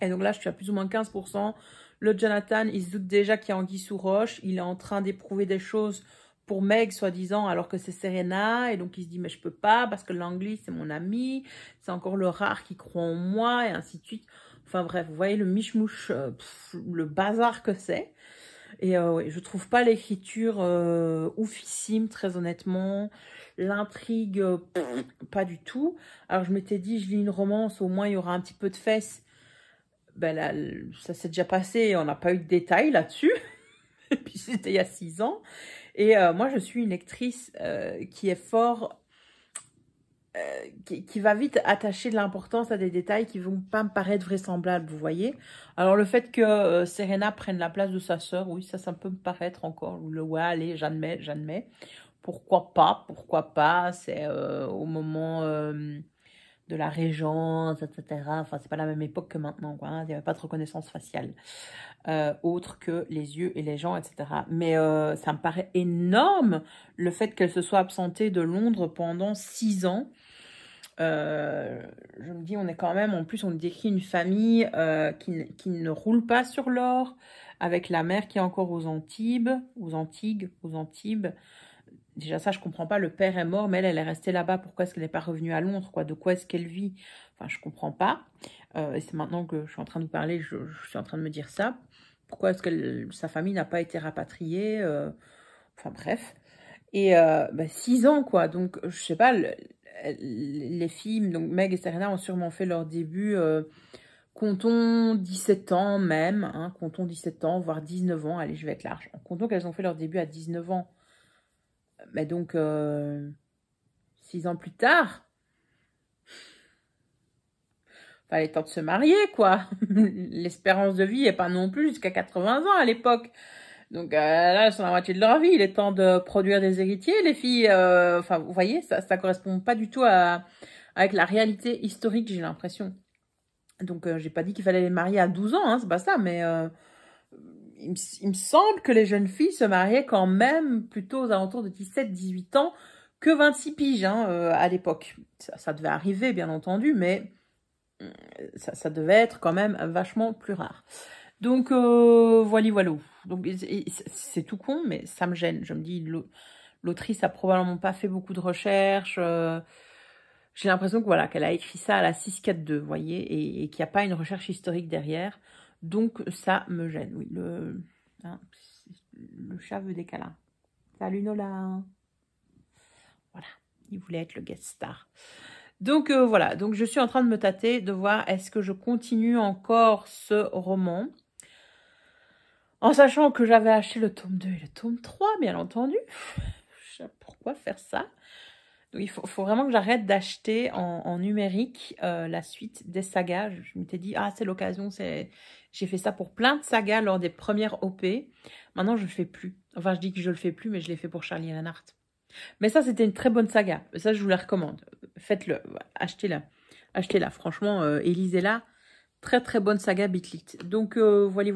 Et donc là, je suis à plus ou moins 15%. Le Jonathan, il se doute déjà qu'il y a anguille sous roche. Il est en train d'éprouver des choses pour Meg, soi-disant, alors que c'est Serena. Et donc, il se dit, mais je peux pas parce que Langley, c'est mon ami. C'est encore le rare qui croit en moi, et ainsi de suite. Enfin bref, vous voyez le michmouche, le bazar que c'est. Et ouais, je trouve pas l'écriture oufissime, très honnêtement. L'intrigue, pas du tout. Alors, je m'étais dit, je lis une romance, au moins, il y aura un petit peu de fesses. Ben là, ça s'est déjà passé, on n'a pas eu de détails là-dessus. Et puis c'était il y a 6 ans. Et moi, je suis une lectrice qui est fort... qui va vite attacher de l'importance à des détails qui ne vont pas me paraître vraisemblables, vous voyez. Alors, le fait que Serena prenne la place de sa sœur, oui, ça peut me paraître encore... Ouais, allez, j'admets. Pourquoi pas. C'est au moment... de la Régence, etc. Enfin, c'est pas la même époque que maintenant, quoi, hein. Il n'y avait pas de reconnaissance faciale, autre que les yeux et les gens, etc. Mais ça me paraît énorme, le fait qu'elle se soit absentée de Londres pendant 6 ans. Je me dis, on est quand même, en plus, on décrit une famille qui ne roule pas sur l'or, avec la mère qui est encore aux Antibes. Déjà ça, je comprends pas. Le père est mort, mais elle est restée là-bas. Pourquoi est-ce qu'elle n'est pas revenue à Londres, quoi? De quoi est-ce qu'elle vit? Enfin, je comprends pas. Et c'est maintenant que je suis en train de vous parler, je suis en train de me dire ça. Pourquoi est-ce que sa famille n'a pas été rapatriée? Enfin, bref. Et 6 ans, quoi. Donc, je sais pas, les filles, donc Meg et Serena ont sûrement fait leur début... comptons 17 ans même, hein, comptons 17 ans, voire 19 ans. Allez, je vais être large. Comptons qu'elles ont fait leur début à 19 ans. Mais donc, 6 ans plus tard, il est temps de se marier, quoi. L'espérance de vie n'est pas non plus jusqu'à 80 ans à l'époque. Donc là, elles sont à la moitié de leur vie. Il est temps de produire des héritiers, les filles. Enfin, vous voyez, ça ne correspond pas du tout avec la réalité historique, j'ai l'impression. Donc, j'ai pas dit qu'il fallait les marier à 12 ans, hein, c'est pas ça, mais... il me semble que les jeunes filles se mariaient quand même plutôt aux alentours de 17-18 ans que 26 piges hein, à l'époque. Ça devait arriver, bien entendu, mais ça devait être quand même vachement plus rare. Donc, voilà. Donc, c'est tout con, mais ça me gêne. Je me dis, l'autrice a probablement pas fait beaucoup de recherches. J'ai l'impression que voilà, qu'elle a écrit ça à la 642, vous voyez, et qu'il n'y a pas une recherche historique derrière. Donc, ça me gêne, oui. Le chat veut des câlins. Salut Nola. Voilà, il voulait être le guest star. Donc, voilà. Donc, je suis en train de me tâter, de voir est-ce que je continue encore ce roman. En sachant que j'avais acheté le tome 2 et le tome 3, bien entendu. Pourquoi faire ça? Donc, il faut vraiment que j'arrête d'acheter en numérique la suite des sagas. Je m'étais dit, ah, c'est l'occasion. J'ai fait ça pour plein de sagas lors des premières OP. Maintenant, je ne le fais plus. Enfin, je dis que je ne le fais plus, mais je l'ai fait pour Charlie Reinhardt. Mais ça, c'était une très bonne saga. Ça, je vous la recommande. Faites-le. Achetez-la. Achetez-la. Franchement, lisez-la. Très, très bonne saga Bitlit. Donc, voilà.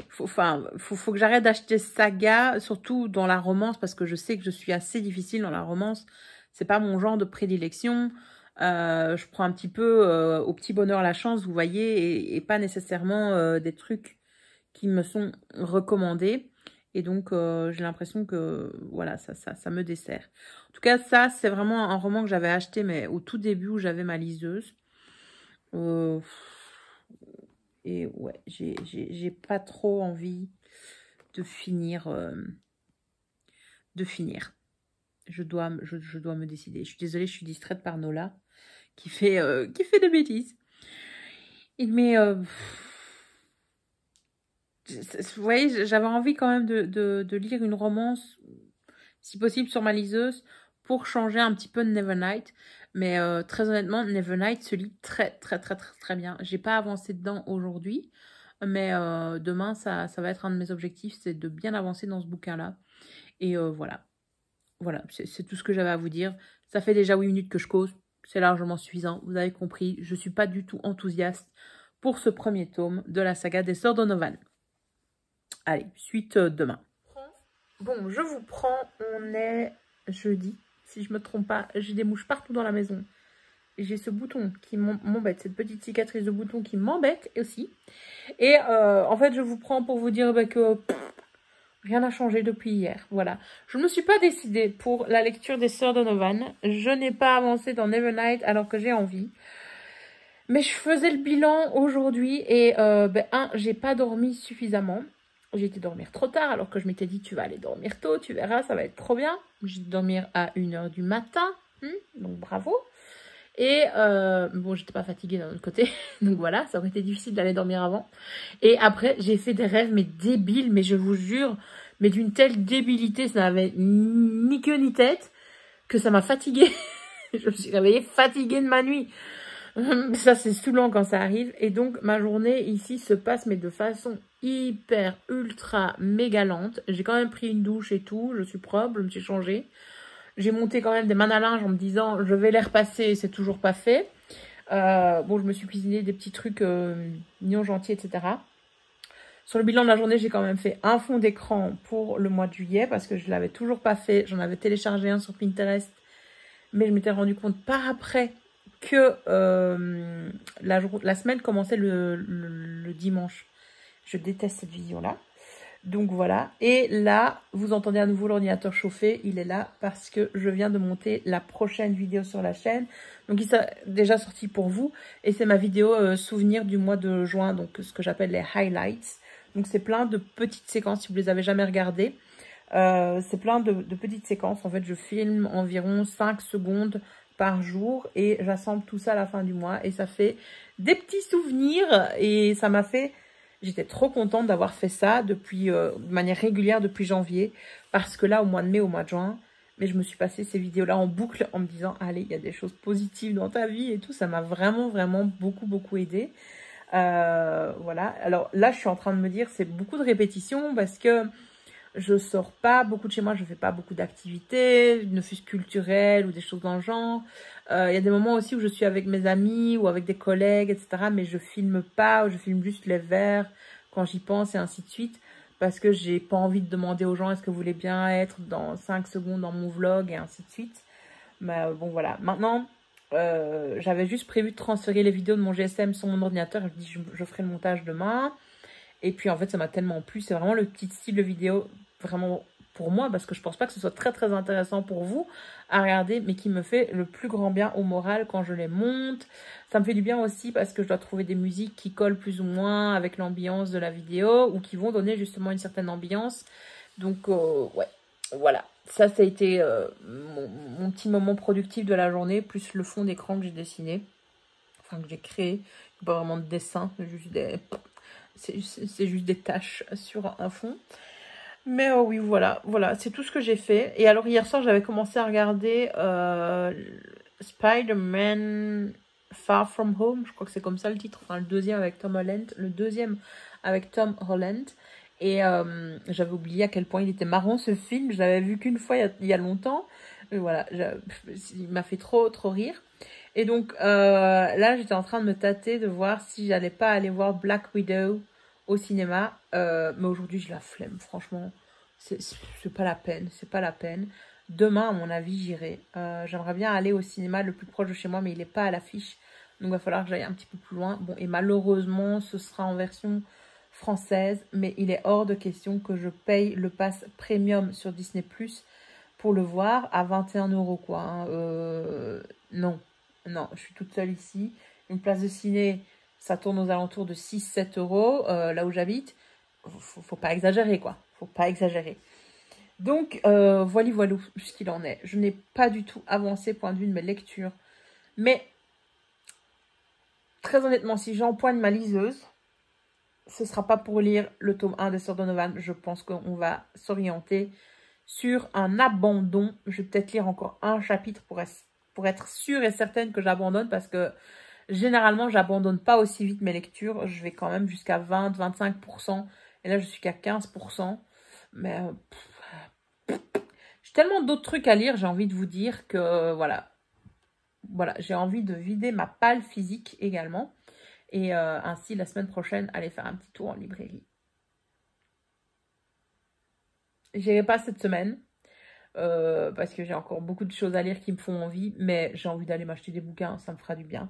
Faut que j'arrête d'acheter saga, surtout dans la romance, parce que je sais que je suis assez difficile dans la romance. C'est pas mon genre de prédilection. Je prends un petit peu au petit bonheur la chance, vous voyez, et pas nécessairement des trucs qui me sont recommandés. Et donc, j'ai l'impression que, voilà, ça me dessert. En tout cas, ça, c'est vraiment un roman que j'avais acheté, mais au tout début où j'avais ma liseuse. Et ouais, j'ai pas trop envie de finir. Je dois me décider. Je suis désolée, je suis distraite par Nola qui fait des bêtises. Mais vous voyez, j'avais envie quand même de lire une romance, si possible sur ma liseuse, pour changer un petit peu de Nevernight. Mais très honnêtement, Nevernight se lit très bien. J'ai pas avancé dedans aujourd'hui, mais demain, ça va être un de mes objectifs, c'est de bien avancer dans ce bouquin-là. Et voilà. Voilà, c'est tout ce que j'avais à vous dire. Ça fait déjà 8 minutes que je cause. C'est largement suffisant. Vous avez compris, je ne suis pas du tout enthousiaste pour ce premier tome de la saga des Sœurs Donovan. Allez, suite demain. Bon, je vous prends. On est jeudi. Si je ne me trompe pas, j'ai des mouches partout dans la maison. J'ai ce bouton qui m'embête, cette petite cicatrice de bouton qui m'embête aussi. Et en fait, je vous prends pour vous dire que... rien n'a changé depuis hier, voilà. Je ne me suis pas décidée pour la lecture des Sœurs Donovan. Je n'ai pas avancé dans Nevernight alors que j'ai envie. Mais je faisais le bilan aujourd'hui et j'ai pas dormi suffisamment. J'ai été dormir trop tard alors que je m'étais dit tu vas aller dormir tôt, tu verras, ça va être trop bien. J'ai dû dormir à 1 h du matin, donc bravo. Et bon, j'étais pas fatiguée d'un autre côté, donc voilà, ça aurait été difficile d'aller dormir avant. Et après, j'ai fait des rêves, mais débiles, mais je vous jure, mais d'une telle débilité, ça n'avait ni queue ni tête, que ça m'a fatiguée. Je me suis réveillée fatiguée de ma nuit. Ça, c'est saoulant quand ça arrive. Et donc, ma journée ici se passe, mais de façon hyper, ultra, méga lente. J'ai quand même pris une douche et tout, je suis propre, je me suis changée. J'ai monté quand même des mannes à linge en me disant je vais les repasser, c'est toujours pas fait. Bon, je me suis cuisiné des petits trucs mignons, gentils, etc. Sur le bilan de la journée, j'ai quand même fait un fond d'écran pour le mois de juillet parce que je ne l'avais toujours pas fait. J'en avais téléchargé un sur Pinterest, mais je m'étais rendu compte par après que la semaine commençait le dimanche. Je déteste cette vision-là. Donc voilà, et là, vous entendez à nouveau l'ordinateur chauffer, il est là parce que je viens de monter la prochaine vidéo sur la chaîne. Donc il est déjà sorti pour vous, et c'est ma vidéo souvenir du mois de juin, donc ce que j'appelle les highlights. Donc c'est plein de petites séquences, si vous les avez jamais regardées. C'est plein de petites séquences, en fait je filme environ 5 secondes par jour, et j'assemble tout ça à la fin du mois, et ça fait des petits souvenirs, et ça m'a fait... J'étais trop contente d'avoir fait ça depuis, de manière régulière depuis janvier. Parce que là, au mois de mai, au mois de juin, mais je me suis passé ces vidéos-là en boucle en me disant, allez, il y a des choses positives dans ta vie et tout. Ça m'a vraiment beaucoup aidé. Voilà. Alors là, je suis en train de me dire, c'est beaucoup de répétitions parce que je sors pas beaucoup de chez moi. Je fais pas beaucoup d'activités, ne fût-ce culturelles ou des choses dans le genre. Il y a des moments aussi où je suis avec mes amis ou avec des collègues, etc. Mais je filme pas, je filme juste les verres quand j'y pense et ainsi de suite. Parce que j'ai pas envie de demander aux gens est-ce que vous voulez bien être dans 5 secondes dans mon vlog et ainsi de suite. Mais bon voilà. Maintenant, j'avais juste prévu de transférer les vidéos de mon GSM sur mon ordinateur. Je dis je ferai le montage demain. Et puis en fait ça m'a tellement plu. C'est vraiment le petit style de vidéo vraiment pour moi, parce que je pense pas que ce soit très très intéressant pour vous à regarder, mais qui me fait le plus grand bien au moral quand je les monte. Ça me fait du bien aussi parce que je dois trouver des musiques qui collent plus ou moins avec l'ambiance de la vidéo ou qui vont donner justement une certaine ambiance. Donc ouais, voilà. Ça a été mon petit moment productif de la journée, plus le fond d'écran que j'ai dessiné. Enfin, que j'ai créé. Pas vraiment de dessin, c'est juste des taches sur un fond. Mais oui, voilà, c'est tout ce que j'ai fait. Et alors, hier soir, j'avais commencé à regarder Spider-Man Far From Home. Je crois que c'est comme ça le titre. Enfin, le deuxième avec Tom Holland. Et j'avais oublié à quel point il était marrant, ce film. Je l'avais vu qu'une fois il y a longtemps. Mais voilà, il m'a fait trop rire. Et donc, là, j'étais en train de me tâter de voir si j'allais pas aller voir Black Widow au cinéma. Mais aujourd'hui, j'ai la flemme, franchement. C'est pas la peine, c'est pas la peine. Demain, à mon avis, j'irai. J'aimerais bien aller au cinéma le plus proche de chez moi, mais il n'est pas à l'affiche. Donc, il va falloir que j'aille un petit peu plus loin. Bon, et malheureusement, ce sera en version française. Mais il est hors de question que je paye le pass premium sur Disney+, pour le voir à 21 €, quoi. Hein. Non, je suis toute seule ici. Une place de ciné, ça tourne aux alentours de 6-7 €, là où j'habite. Faut pas exagérer, quoi. Faut pas exagérer. Donc, voilà ce qu'il en est. Je n'ai pas du tout avancé point de vue de mes lectures. Mais, très honnêtement, si j'empoigne ma liseuse, ce ne sera pas pour lire le tome 1 des Sœurs Donovan. Je pense qu'on va s'orienter sur un abandon. Je vais peut-être lire encore un chapitre pour être sûre et certaine que j'abandonne, parce que généralement, j'abandonne pas aussi vite mes lectures. Je vais quand même jusqu'à 20-25%. Et là, je suis qu'à 15%. Mais j'ai tellement d'autres trucs à lire, j'ai envie de vous dire que voilà, j'ai envie de vider ma palle physique également. Et ainsi, la semaine prochaine, aller faire un petit tour en librairie. J'irai pas cette semaine. Parce que j'ai encore beaucoup de choses à lire qui me font envie, mais j'ai envie d'aller m'acheter des bouquins, ça me fera du bien.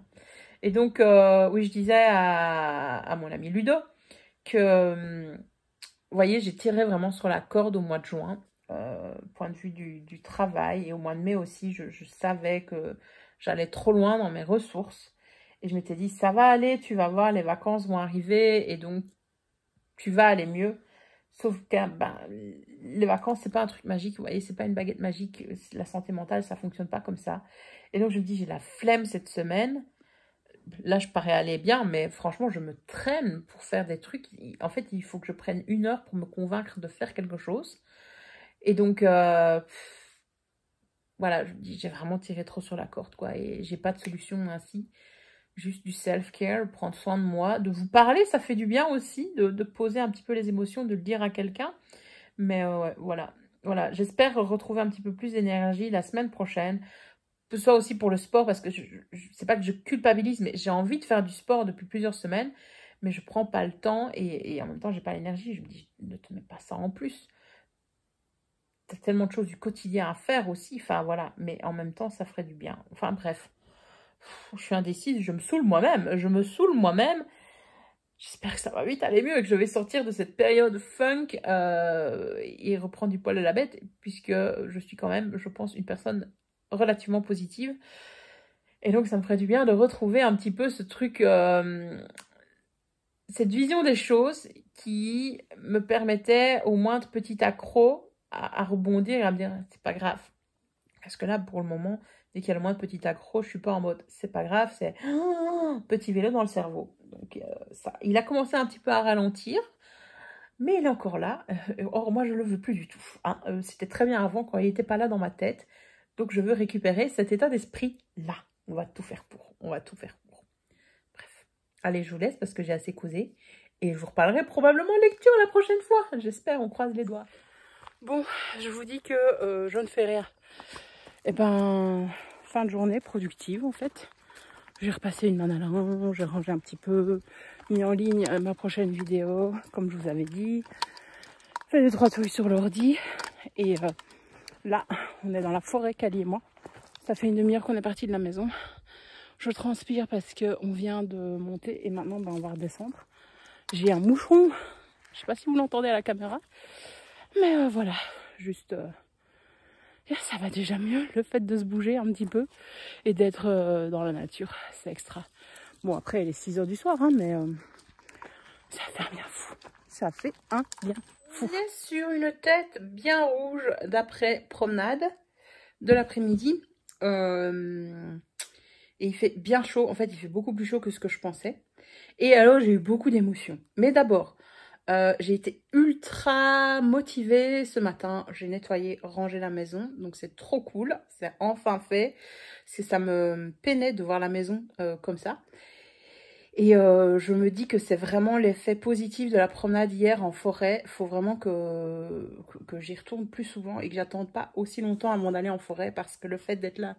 Et donc, oui, je disais à mon ami Ludo que, vous voyez, j'ai tiré vraiment sur la corde au mois de juin, point de vue du travail, et au mois de mai aussi, je savais que j'allais trop loin dans mes ressources, et je m'étais dit, ça va aller, tu vas voir, les vacances vont arriver, et donc, tu vas aller mieux. Sauf que les vacances, c'est pas un truc magique, vous voyez, c'est pas une baguette magique. La santé mentale, ça fonctionne pas comme ça. Et donc, je me dis, j'ai la flemme cette semaine. Là, je parais aller bien, mais franchement, je me traîne pour faire des trucs. En fait, il faut que je prenne 1 heure pour me convaincre de faire quelque chose. Et donc, voilà, je me dis, j'ai vraiment tiré trop sur la corde, quoi. Et j'ai pas de solution ainsi. Juste du self-care, prendre soin de moi, de vous parler, ça fait du bien aussi, de poser un petit peu les émotions, de le dire à quelqu'un. Mais ouais, voilà, j'espère retrouver un petit peu plus d'énergie la semaine prochaine, que ce soit aussi pour le sport, parce que c'est pas que je culpabilise, mais j'ai envie de faire du sport depuis plusieurs semaines, mais je prends pas le temps, et en même temps, j'ai pas l'énergie. Je me dis, ne te mets pas ça en plus. T'as tellement de choses du quotidien à faire aussi, enfin voilà, mais en même temps, ça ferait du bien. Enfin bref. Je suis indécise, je me saoule moi-même. J'espère que ça va vite aller mieux et que je vais sortir de cette période funk et reprendre du poil à la bête, puisque je suis quand même, je pense, une personne relativement positive. Et donc, ça me ferait du bien de retrouver un petit peu ce truc, cette vision des choses qui me permettait au moindre petit accroc à rebondir et à me dire, c'est pas grave. Parce que là, pour le moment, dès qu'il y a le moins de petit accro, je suis pas en mode c'est pas grave, c'est petit vélo dans le cerveau. Donc ça, il a commencé un petit peu à ralentir, mais il est encore là. Or, moi, je le veux plus du tout. Hein. C'était très bien avant quand il n'était pas là dans ma tête. Donc, je veux récupérer cet état d'esprit-là. On va tout faire pour. Bref. Allez, je vous laisse parce que j'ai assez causé. Et je vous reparlerai probablement lecture la prochaine fois. J'espère, on croise les doigts. Bon, je vous dis que je ne fais rien. Et ben, fin de journée productive en fait. J'ai repassé une main à linge, j'ai rangé un petit peu, mis en ligne ma prochaine vidéo, comme je vous avais dit. Fait 2-3 trucs sur l'ordi. Et là, on est dans la forêt, Cali et moi. Ça fait une demi-heure qu'on est parti de la maison. Je transpire parce qu'on vient de monter et maintenant on va redescendre. J'ai un moucheron. Je sais pas si vous l'entendez à la caméra. Mais voilà, juste... ça va déjà mieux, le fait de se bouger un petit peu et d'être dans la nature, c'est extra. Bon, après, il est 6 h du soir, hein, mais ça fait un bien fou. Ça fait un bien fou. On est sur une tête bien rouge d'après promenade de l'après-midi. Et il fait bien chaud. En fait, il fait beaucoup plus chaud que ce que je pensais. Et alors, j'ai eu beaucoup d'émotions. Mais d'abord, j'ai été ultra motivée ce matin. J'ai nettoyé, rangé la maison. Donc, c'est trop cool. C'est enfin fait. Parce que ça me peinait de voir la maison comme ça. Et je me dis que c'est vraiment l'effet positif de la promenade hier en forêt. Il faut vraiment que j'y retourne plus souvent et que j'attende pas aussi longtemps avant d'aller en forêt. Parce que le fait d'être là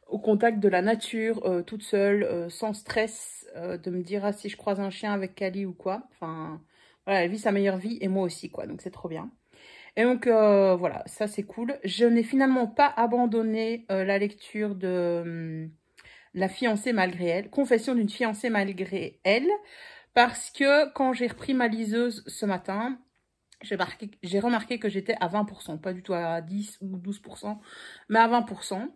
au contact de la nature, toute seule, sans stress, de me dire ah, si je croise un chien avec Kali ou quoi. Enfin, voilà, elle vit sa meilleure vie et moi aussi, quoi. Donc c'est trop bien. Et donc voilà, ça c'est cool. Je n'ai finalement pas abandonné la lecture de La fiancée malgré elle, Confession d'une fiancée malgré elle, parce que quand j'ai repris ma liseuse ce matin, j'ai remarqué que j'étais à 20%, pas du tout à 10 ou 12%, mais à 20%.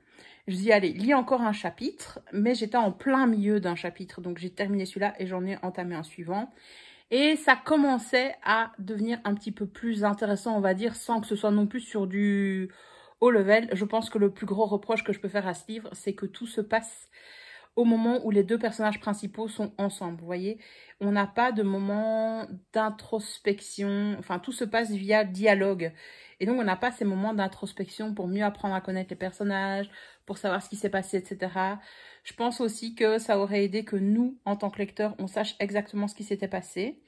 Je dis, allez, lis encore un chapitre, mais j'étais en plein milieu d'un chapitre, donc j'ai terminé celui-là et j'en ai entamé un suivant. Et ça commençait à devenir un petit peu plus intéressant, on va dire, sans que ce soit non plus sur du haut level. Je pense que le plus gros reproche que je peux faire à ce livre, c'est que tout se passe au moment où les deux personnages principaux sont ensemble, vous voyez. On n'a pas de moment d'introspection, enfin tout se passe via dialogue. Et donc on n'a pas ces moments d'introspection pour mieux apprendre à connaître les personnages, pour savoir ce qui s'est passé, etc. Je pense aussi que ça aurait aidé que nous, en tant que lecteurs, on sache exactement ce qui s'était passé.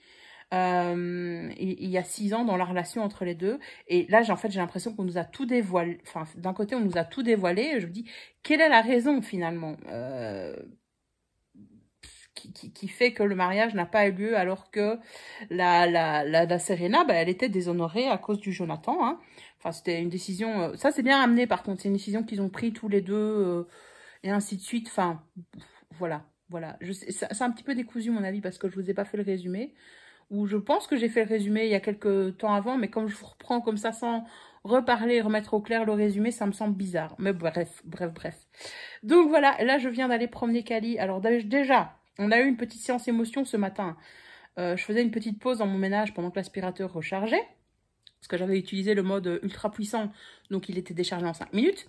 Il y a 6 ans dans la relation entre les deux. Et là, en fait, j'ai l'impression qu'on nous a tout dévoilé. Enfin, d'un côté, on nous a tout dévoilé. Et je me dis, quelle est la raison, finalement, qui fait que le mariage n'a pas eu lieu alors que la Serena, bah, elle était déshonorée à cause du Jonathan. Hein. Enfin, c'était une décision... ça, c'est bien amené, par contre. C'est une décision qu'ils ont pris tous les deux et ainsi de suite. Enfin, voilà. Voilà. C'est un petit peu décousu, mon avis, parce que je vous ai pas fait le résumé. Où je pense que j'ai fait le résumé il y a quelques temps avant, mais comme je vous reprends comme ça sans reparler et remettre au clair le résumé, ça me semble bizarre. Mais bref. Donc voilà, là je viens d'aller promener Kali. Alors déjà, on a eu une petite séance émotion ce matin. Je faisais une petite pause dans mon ménage pendant que l'aspirateur rechargeait, parce que j'avais utilisé le mode ultra puissant, donc il était déchargé en 5 minutes.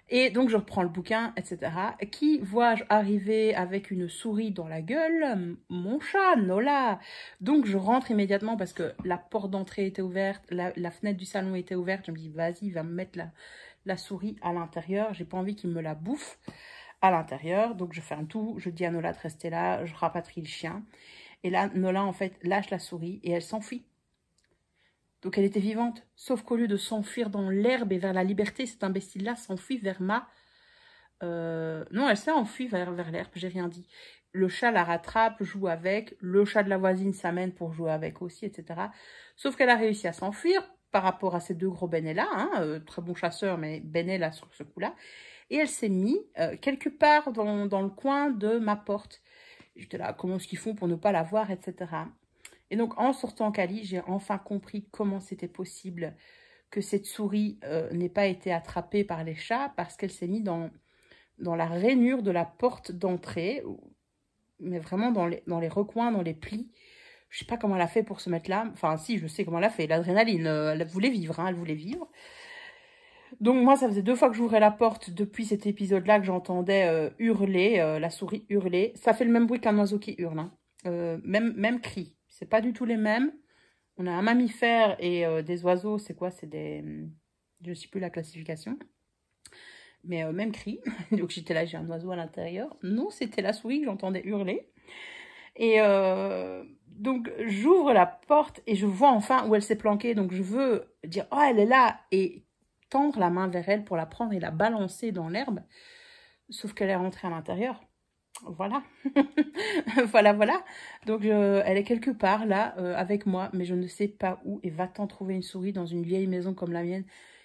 Et donc, je reprends le bouquin, etc. Qui vois-je arriver avec une souris dans la gueule? Mon chat, Nola. Donc, je rentre immédiatement parce que la porte d'entrée était ouverte, la fenêtre du salon était ouverte. Je me dis, vas-y, il va me mettre la souris à l'intérieur. J'ai pas envie qu'il me la bouffe à l'intérieur. Donc, je ferme tout. Je dis à Nola de rester là. Je rapatrie le chien. Et là, Nola, en fait, lâche la souris et elle s'enfuit. Donc elle était vivante, sauf qu'au lieu de s'enfuir dans l'herbe et vers la liberté, cet imbécile-là s'enfuit vers ma... Non, elle s'est enfuie vers l'herbe, j'ai rien dit. Le chat la rattrape, joue avec, le chat de la voisine s'amène pour jouer avec aussi, etc. Sauf qu'elle a réussi à s'enfuir par rapport à ces deux gros benets-là, hein, très bon chasseur, mais benet là sur ce coup-là. Et elle s'est mise quelque part dans le coin de ma porte. J'étais là, comment est-ce qu'ils font pour ne pas la voir, etc. Et donc, en sortant Kali, j'ai enfin compris comment c'était possible que cette souris n'ait pas été attrapée par les chats parce qu'elle s'est mise dans la rainure de la porte d'entrée, mais vraiment dans les recoins, dans les plis. Je ne sais pas comment elle a fait pour se mettre là. Enfin, si, je sais comment elle a fait. L'adrénaline, elle voulait vivre, hein, elle voulait vivre. Donc, moi, ça faisait 2 fois que j'ouvrais la porte depuis cet épisode-là que j'entendais hurler, la souris hurler. Ça fait le même bruit qu'un oiseau qui hurle, hein. Même cri. C'est pas du tout les mêmes. On a un mammifère et des oiseaux, c'est quoi? C'est des... Je ne sais plus la classification. Mais même cri. Donc j'étais là, j'ai un oiseau à l'intérieur. Non, c'était la souris que j'entendais hurler. Et donc j'ouvre la porte et je vois enfin où elle s'est planquée. Donc je veux dire, oh, elle est là. Et tendre la main vers elle pour la prendre et la balancer dans l'herbe. Sauf qu'elle est rentrée à l'intérieur. Voilà. voilà. Donc, elle est quelque part là, avec moi, mais je ne sais pas où. Et va-t-en trouver une souris dans une vieille maison comme la mienne?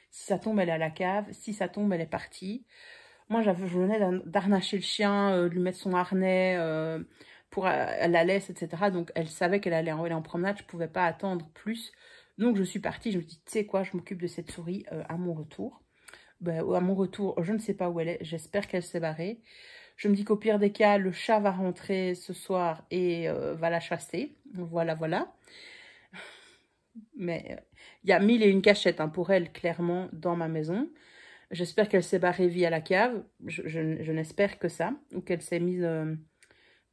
Si ça tombe, elle est à la cave. Si ça tombe, elle est partie. Moi, je venais d'arnacher le chien, lui mettre son harnais pour la laisse, etc. Donc, elle savait qu'elle allait en promenade. Je ne pouvais pas attendre plus Donc, je suis partie, je me dis, tu sais quoi, je m'occupe de cette souris à mon retour. Ben, à mon retour, je ne sais pas où elle est, j'espère qu'elle s'est barrée. Je me dis qu'au pire des cas, le chat va rentrer ce soir et va la chasser. Voilà, voilà. Mais il y a 1001 cachettes hein, pour elle, clairement, dans ma maison. J'espère qu'elle s'est barrée via la cave. Je n'espère que ça. Ou qu'elle s'est mise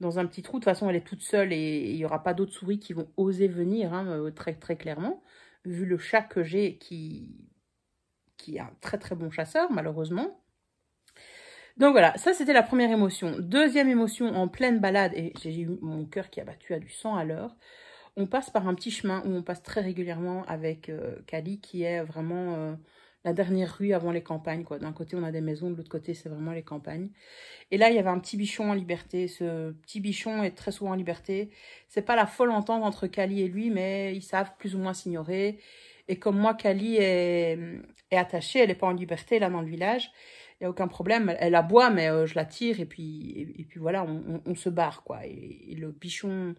dans un petit trou. De toute façon, elle est toute seule et il n'y aura pas d'autres souris qui vont oser venir, hein, très, très clairement. Vu le chat que j'ai qui est un très, très bon chasseur, malheureusement. Donc voilà, ça c'était la première émotion. Deuxième émotion, en pleine balade, et j'ai eu mon cœur qui a battu à du 100 à l'heure. On passe par un petit chemin où on passe très régulièrement avec Cali, qui est vraiment la dernière rue avant les campagnes, quoi. D'un côté, on a des maisons, de l'autre côté, c'est vraiment les campagnes. Et là, il y avait un petit bichon en liberté. Ce petit bichon est très souvent en liberté. C'est pas la folle entente entre Cali et lui, mais ils savent plus ou moins s'ignorer. Et comme moi, Cali est attachée, elle n'est pas en liberté, là, dans le village. Il n'y a aucun problème. Elle aboie, mais je la tire et puis voilà, on se barre, quoi. Et le bichon...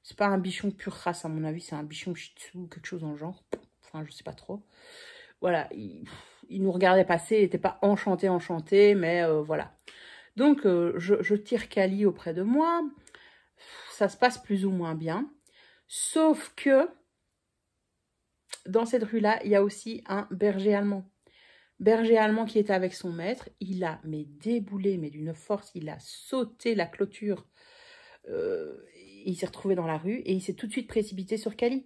C'est pas un bichon pure race, à mon avis, c'est un bichon shih tzu ou quelque chose dans le genre. Enfin, je sais pas trop. Voilà, il nous regardait passer, il n'était pas enchanté, mais voilà. Donc, je tire Cali auprès de moi. Ça se passe plus ou moins bien. Sauf que, dans cette rue-là, il y a aussi un berger allemand. Berger allemand qui était avec son maître. Il a déboulé, mais d'une force, il a sauté la clôture. Il s'est retrouvé dans la rue et il s'est tout de suite précipité sur Cali.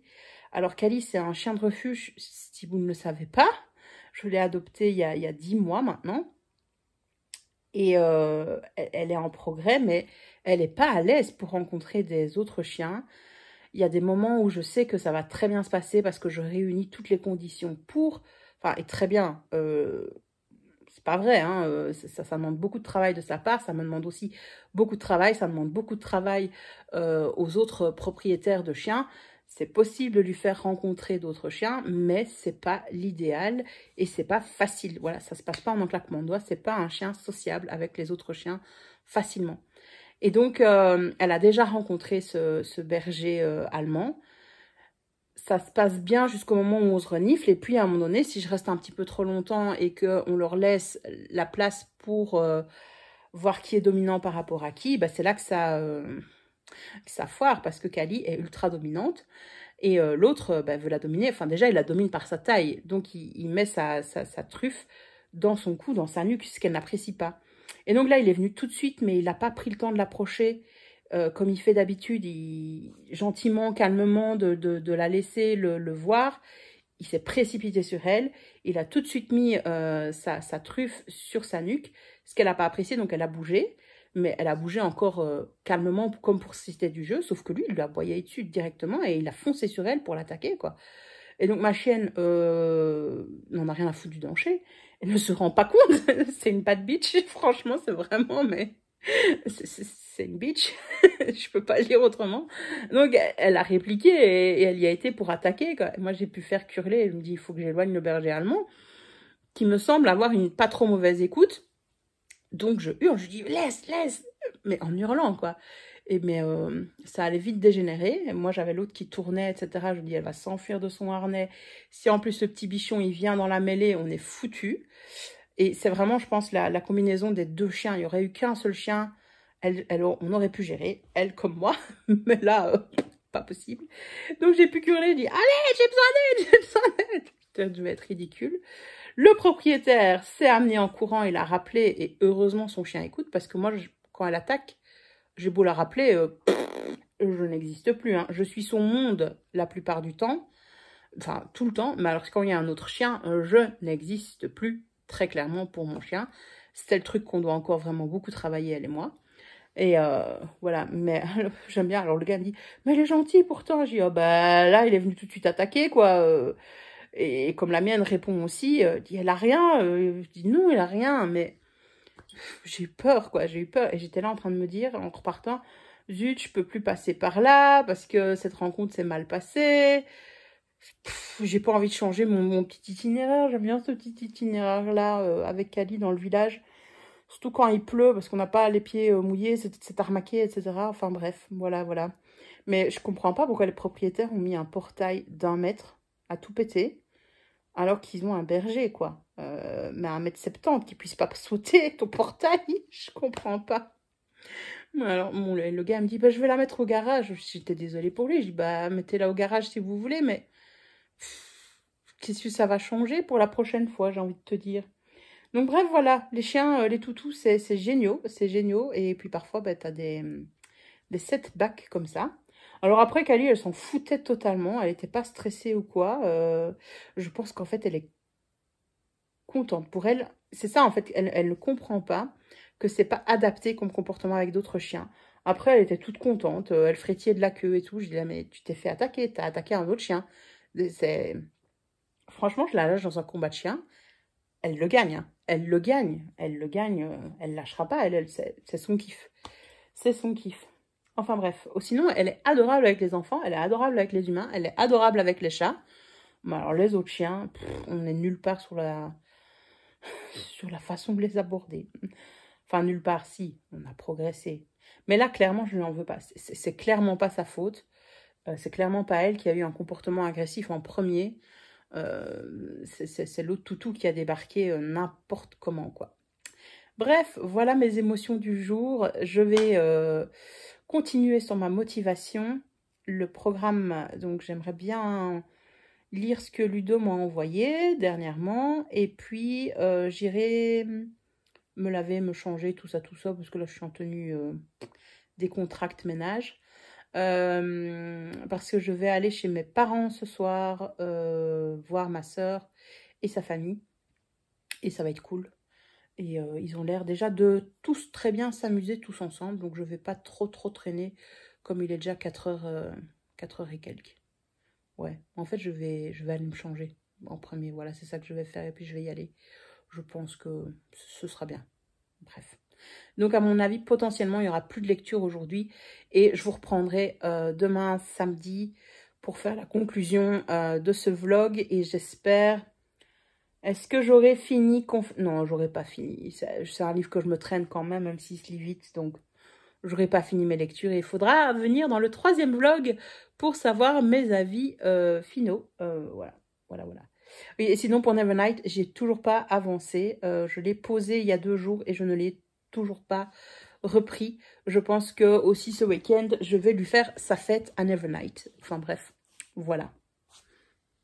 Alors Cali, c'est un chien de refuge, si vous ne le savez pas. Je l'ai adopté il y a 10 mois maintenant. Et elle est en progrès, mais elle n'est pas à l'aise pour rencontrer des autres chiens. Il y a des moments où je sais que ça va très bien se passer parce que je réunis toutes les conditions pour... Enfin, et très bien, c'est pas vrai, hein, ça demande beaucoup de travail de sa part, ça me demande aussi beaucoup de travail, ça demande beaucoup de travail aux autres propriétaires de chiens. C'est possible de lui faire rencontrer d'autres chiens, mais c'est pas l'idéal et c'est pas facile. Voilà, ça se passe pas en un claquement de doigts, c'est pas un chien sociable avec les autres chiens facilement. Et donc, elle a déjà rencontré ce berger allemand. Ça se passe bien jusqu'au moment où on se renifle. Et puis, à un moment donné, si je reste un petit peu trop longtemps et qu'on leur laisse la place pour voir qui est dominant par rapport à qui, bah, c'est là que ça foire parce que Cali est ultra dominante. Et l'autre veut la dominer. Enfin, déjà, il la domine par sa taille. Donc, il met sa truffe dans son cou, dans sa nuque, ce qu'elle n'apprécie pas. Et donc là, il est venu tout de suite, mais il n'a pas pris le temps de l'approcher. Comme il fait d'habitude, gentiment, calmement, de la laisser le voir. Il s'est précipité sur elle. Il a tout de suite mis sa truffe sur sa nuque, ce qu'elle n'a pas apprécié, donc elle a bougé. Mais elle a bougé encore calmement, comme pour si c'était du jeu, sauf que lui, il lui a aboyé dessus directement et il a foncé sur elle pour l'attaquer, quoi. Et donc ma chienne n'en a rien à foutre du danger. Elle ne se rend pas compte. C'est une bad bitch, franchement, c'est vraiment, mais... C'est une bitch, je peux pas le dire autrement. Donc elle a répliqué et elle y a été pour attaquer, quoi. Moi j'ai pu faire curler, elle me dit il faut que j'éloigne le berger allemand, qui me semble avoir une pas trop mauvaise écoute. Donc je hurle, je dis laisse, mais en hurlant, quoi. Mais ça allait vite dégénérer. Et moi j'avais l'autre qui tournait, etc. Je dis elle va s'enfuir de son harnais. Si en plus ce petit bichon il vient dans la mêlée, on est foutu. Et c'est vraiment, je pense, la combinaison des deux chiens. Il n'y aurait eu qu'un seul chien. On aurait pu gérer, elle comme moi. Mais là, pas possible. Donc j'ai pu hurler, j'ai dit, allez, j'ai besoin d'aide, j'ai besoin d'aide. Ça devait être ridicule. Le propriétaire s'est amené en courant, il a rappelé. Et heureusement, son chien écoute. Parce que moi, quand elle attaque, j'ai beau la rappeler, je n'existe plus. Hein. Je suis son monde la plupart du temps. Enfin, tout le temps. Mais alors, quand il y a un autre chien, je n'existe plus. Très clairement pour mon chien. C'était le truc qu'on doit encore vraiment beaucoup travailler, elle et moi. Et voilà, mais j'aime bien. Alors le gars me dit, mais il est gentil pourtant. J'ai dit, oh, bah là, il est venu tout de suite attaquer, quoi. Et comme la mienne répond aussi, dit, elle a rien. Je dis, non, elle a rien, mais j'ai eu peur, quoi. J'ai eu peur. Et j'étais là en train de me dire, en repartant, zut, je peux plus passer par là parce que cette rencontre s'est mal passée. J'ai pas envie de changer mon petit itinéraire. J'aime bien ce petit itinéraire-là avec Cali dans le village. Surtout quand il pleut, parce qu'on n'a pas les pieds mouillés, c'est armaqué, etc. Enfin bref, voilà. Mais je comprends pas pourquoi les propriétaires ont mis un portail d'1 mètre à tout péter, alors qu'ils ont un berger, quoi. Mais à 1,70 m, qui puisse pas sauter ton portail, je comprends pas. Alors, bon, le gars me dit, bah, je vais la mettre au garage. J'étais désolée pour lui. Je dis, bah, mettez-la au garage si vous voulez, mais qu'est-ce que ça va changer pour la prochaine fois, j'ai envie de te dire. Donc, bref, voilà, les chiens, les toutous, c'est géniaux, c'est géniaux. Et puis, parfois, bah, tu as des setbacks comme ça. Alors, après, Kali, elle s'en foutait totalement. Elle n'était pas stressée ou quoi. Je pense qu'en fait, elle est contente. Pour elle, c'est ça, en fait, elle ne comprend pas que c'est pas adapté comme comportement avec d'autres chiens. Après, elle était toute contente, elle frétillait de la queue et tout. Je disais, mais tu t'es fait attaquer, t'as attaqué un autre chien. Franchement, je la lâche dans un combat de chien, elle le gagne, hein. Elle le gagne, elle lâchera pas, c'est son kiff. C'est son kiff. Enfin bref, sinon, elle est adorable avec les enfants, elle est adorable avec les humains, elle est adorable avec les chats. Mais alors, les autres chiens, on est nulle part sur la façon de les aborder. Enfin, nulle part, si, on a progressé. Mais là, clairement, je ne lui en veux pas. C'est clairement pas sa faute. C'est clairement pas elle qui a eu un comportement agressif en premier. C'est l'autre toutou qui a débarqué n'importe comment, quoi. Bref, voilà mes émotions du jour. Je vais continuer sur ma motivation. Le programme, donc j'aimerais bien lire ce que Ludo m'a envoyé dernièrement. Et puis, j'irai me laver, me changer, tout ça, parce que là, je suis en tenue décontracte ménage. Parce que je vais aller chez mes parents ce soir, voir ma soeur et sa famille. Et ça va être cool. Et ils ont l'air déjà de tous très bien s'amuser tous ensemble. Donc, je ne vais pas trop traîner, comme il est déjà 4 heures, 4 heures et quelques. Ouais, en fait, je vais aller me changer en premier. Voilà, c'est ça que je vais faire et puis je vais y aller. Je pense que ce sera bien. Bref. Donc, à mon avis, potentiellement, il n'y aura plus de lecture aujourd'hui. Et je vous reprendrai demain, samedi, pour faire la conclusion de ce vlog. Et j'espère... Est-ce que j'aurai fini... Non, j'aurai pas fini. C'est un livre que je me traîne quand même s'il se lit vite. Donc, j'aurai pas fini mes lectures. Et il faudra venir dans le 3e vlog pour savoir mes avis finaux. Voilà. Oui, et sinon, pour Nevernight, j'ai toujours pas avancé. Je l'ai posé il y a 2 jours et je ne l'ai toujours pas repris. Je pense que aussi ce week-end, je vais lui faire sa fête à Nevernight. Enfin bref, voilà.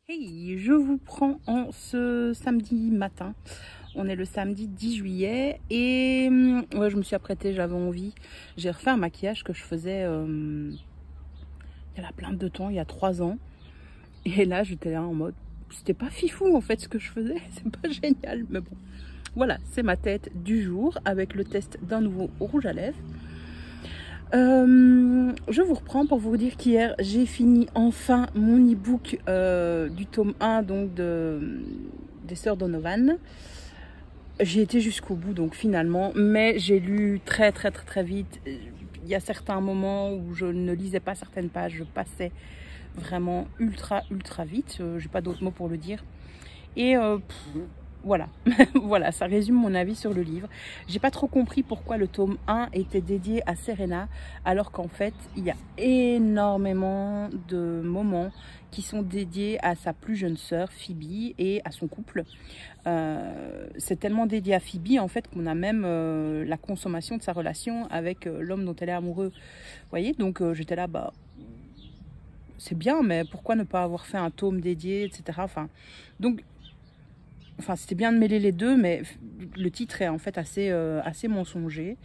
Hey, je vous prends en ce samedi matin. On est le samedi 10 juillet et ouais, je me suis apprêtée, j'avais envie. J'ai refait un maquillage que je faisais il y a plein de temps, il y a 3 ans. Et là, j'étais là en mode, c'était pas fifou en fait ce que je faisais, c'est pas génial, mais bon. Voilà, c'est ma tête du jour avec le test d'un nouveau rouge à lèvres. Je vous reprends pour vous dire qu'hier, j'ai fini enfin mon e-book du tome 1 donc des Sœurs Donovan. J'ai été jusqu'au bout donc finalement, mais j'ai lu très vite. Il y a certains moments où je ne lisais pas certaines pages, je passais vraiment ultra vite. J'ai pas d'autres mots pour le dire. Et voilà, voilà, ça résume mon avis sur le livre. J'ai pas trop compris pourquoi le tome 1 était dédié à Serena, alors qu'en fait, il y a énormément de moments qui sont dédiés à sa plus jeune sœur, Phoebe, et à son couple. C'est tellement dédié à Phoebe, en fait, qu'on a même la consommation de sa relation avec l'homme dont elle est amoureuse. Vous voyez, donc j'étais là, bah... c'est bien, mais pourquoi ne pas avoir fait un tome dédié, etc. Enfin, c'était bien de mêler les deux, mais le titre est en fait assez mensonger.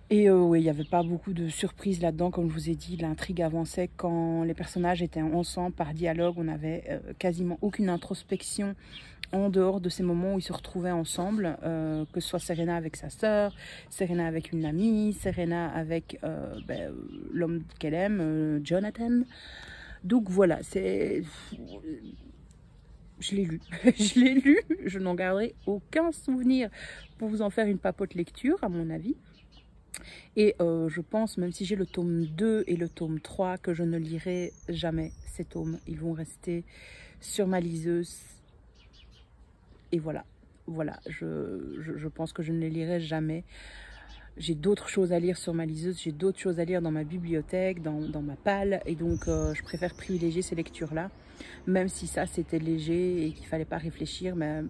Et oui, il n'y avait pas beaucoup de surprises là-dedans, comme je vous ai dit. L'intrigue avançait quand les personnages étaient ensemble par dialogue. On n'avait quasiment aucune introspection en dehors de ces moments où ils se retrouvaient ensemble, que ce soit Serena avec sa sœur, Serena avec une amie, Serena avec l'homme qu'elle aime, Jonathan. Donc voilà, c'est... Je l'ai lu, je n'en garderai aucun souvenir pour vous en faire une papote lecture, à mon avis. Et je pense, même si j'ai le tome 2 et le tome 3, que je ne lirai jamais ces tomes. Ils vont rester sur ma liseuse. Et voilà, je pense que je ne les lirai jamais. j'ai d'autres choses à lire sur ma liseuse, j'ai d'autres choses à lire dans ma bibliothèque, dans ma palle, et donc je préfère privilégier ces lectures-là, même si ça c'était léger et qu'il fallait pas réfléchir, mais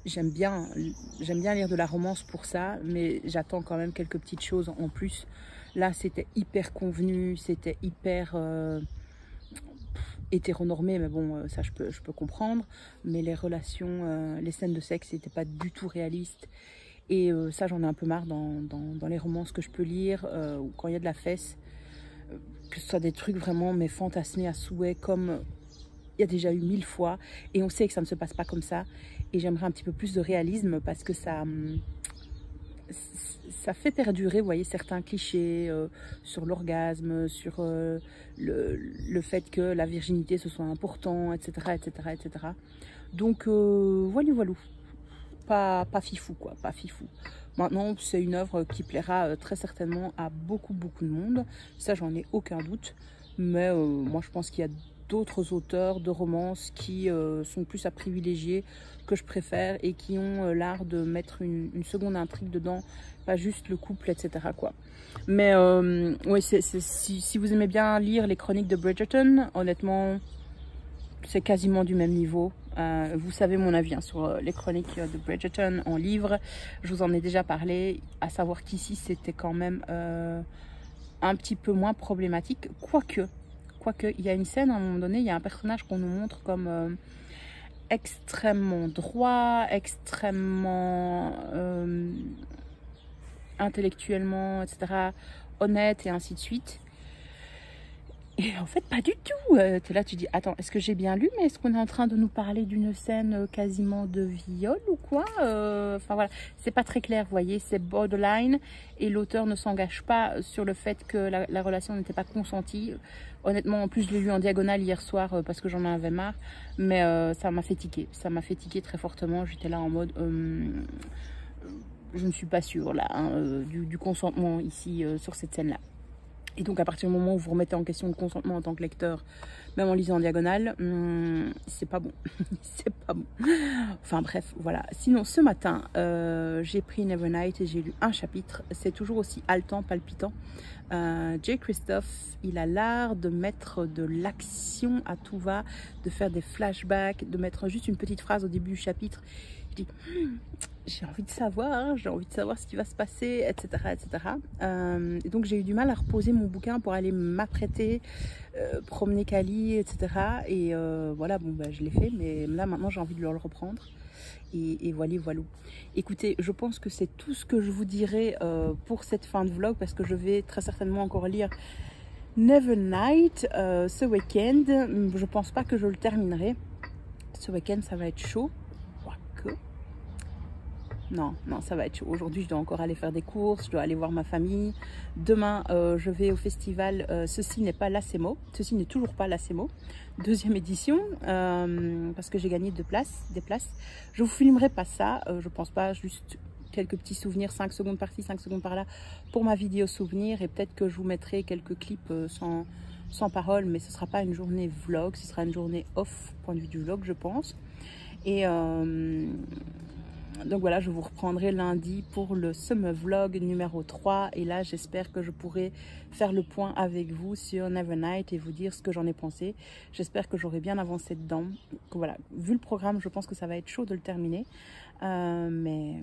j'aime bien lire de la romance pour ça, mais j'attends quand même quelques petites choses en plus. Là c'était hyper convenu, c'était hyper hétéronormé, mais bon ça je peux comprendre, mais les relations, les scènes de sexe n'étaient pas du tout réalistes. Et ça, j'en ai un peu marre dans les romances que je peux lire, ou quand il y a de la fesse, que ce soit des trucs vraiment mais fantasmés à souhait, comme il y a déjà eu 1000 fois. Et on sait que ça ne se passe pas comme ça. Et j'aimerais un petit peu plus de réalisme parce que ça fait perdurer, vous voyez, certains clichés sur l'orgasme, sur le fait que la virginité, ce soit important, etc. etc., etc. Donc, voilà. Pas fifou, quoi, pas fifou. Maintenant, c'est une œuvre qui plaira très certainement à beaucoup de monde. Ça, j'en ai aucun doute. Mais moi, je pense qu'il y a d'autres auteurs de romances qui sont plus à privilégier, que je préfère, et qui ont l'art de mettre une seconde intrigue dedans, pas juste le couple, etc., quoi. Mais oui, si vous aimez bien lire les chroniques de Bridgerton, honnêtement, c'est quasiment du même niveau. Vous savez mon avis hein, sur les chroniques de Bridgerton en livre. Je vous en ai déjà parlé, à savoir qu'ici c'était quand même un petit peu moins problématique. Quoique, il y a une scène à un moment donné, il y a un personnage qu'on nous montre comme extrêmement droit, extrêmement intellectuellement, etc., honnête et ainsi de suite. Et en fait, pas du tout. T'es là, tu dis, attends, est-ce que j'ai bien lu? Mais est-ce qu'on est en train de nous parler d'une scène quasiment de viol ou quoi? Enfin voilà, c'est pas très clair, vous voyez, c'est borderline. Et l'auteur ne s'engage pas sur le fait que la relation n'était pas consentie. Honnêtement, en plus, je l'ai lu en diagonale hier soir parce que j'en avais marre. Mais ça m'a fait tiquer. Ça m'a fait tiquer très fortement. J'étais là en mode... je ne suis pas sûre là hein, du consentement ici sur cette scène-là. Et donc à partir du moment où vous remettez en question le consentement en tant que lecteur, même en lisant en diagonale, c'est pas bon. C'est pas bon. Enfin bref, voilà. Sinon ce matin, j'ai pris Nevernight et j'ai lu un chapitre. C'est toujours aussi haletant, palpitant. Jay Kristoff, il a l'art de mettre de l'action à tout va, de faire des flashbacks, de mettre juste une petite phrase au début du chapitre. Je dis... j'ai envie de savoir ce qui va se passer, etc. etc. Et donc j'ai eu du mal à reposer mon bouquin pour aller m'apprêter, promener Kali, etc. Et voilà, bon, bah, je l'ai fait, mais là maintenant j'ai envie de le reprendre. Et voilà. Écoutez, je pense que c'est tout ce que je vous dirai pour cette fin de vlog, parce que je vais très certainement encore lire Nevernight ce week-end. Je pense pas que je le terminerai. Ce week-end, ça va être chaud. Non, ça va être chaud. Aujourd'hui, je dois encore aller faire des courses, je dois aller voir ma famille. Demain, je vais au festival Ceci n'est pas l'ACEMO. Ceci n'est toujours pas l'ACEMO. Deuxième édition, parce que j'ai gagné des places. Je vous filmerai pas ça, je pense pas, juste quelques petits souvenirs, 5 secondes par-ci, 5 secondes par-là, pour ma vidéo souvenir. Et peut-être que je vous mettrai quelques clips sans parole, mais ce sera pas une journée vlog, ce sera une journée off, point de vue du vlog, je pense. Et... donc voilà, je vous reprendrai lundi pour le Summer Vlog numéro 3. Et là, j'espère que je pourrai faire le point avec vous sur Nevernight et vous dire ce que j'en ai pensé. J'espère que j'aurai bien avancé dedans. Donc voilà, vu le programme, je pense que ça va être chaud de le terminer. Mais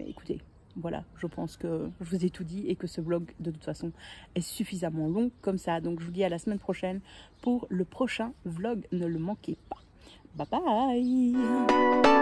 écoutez, voilà, je pense que je vous ai tout dit et que ce vlog, de toute façon, est suffisamment long comme ça. Donc je vous dis à la semaine prochaine pour le prochain vlog. Ne le manquez pas. Bye bye!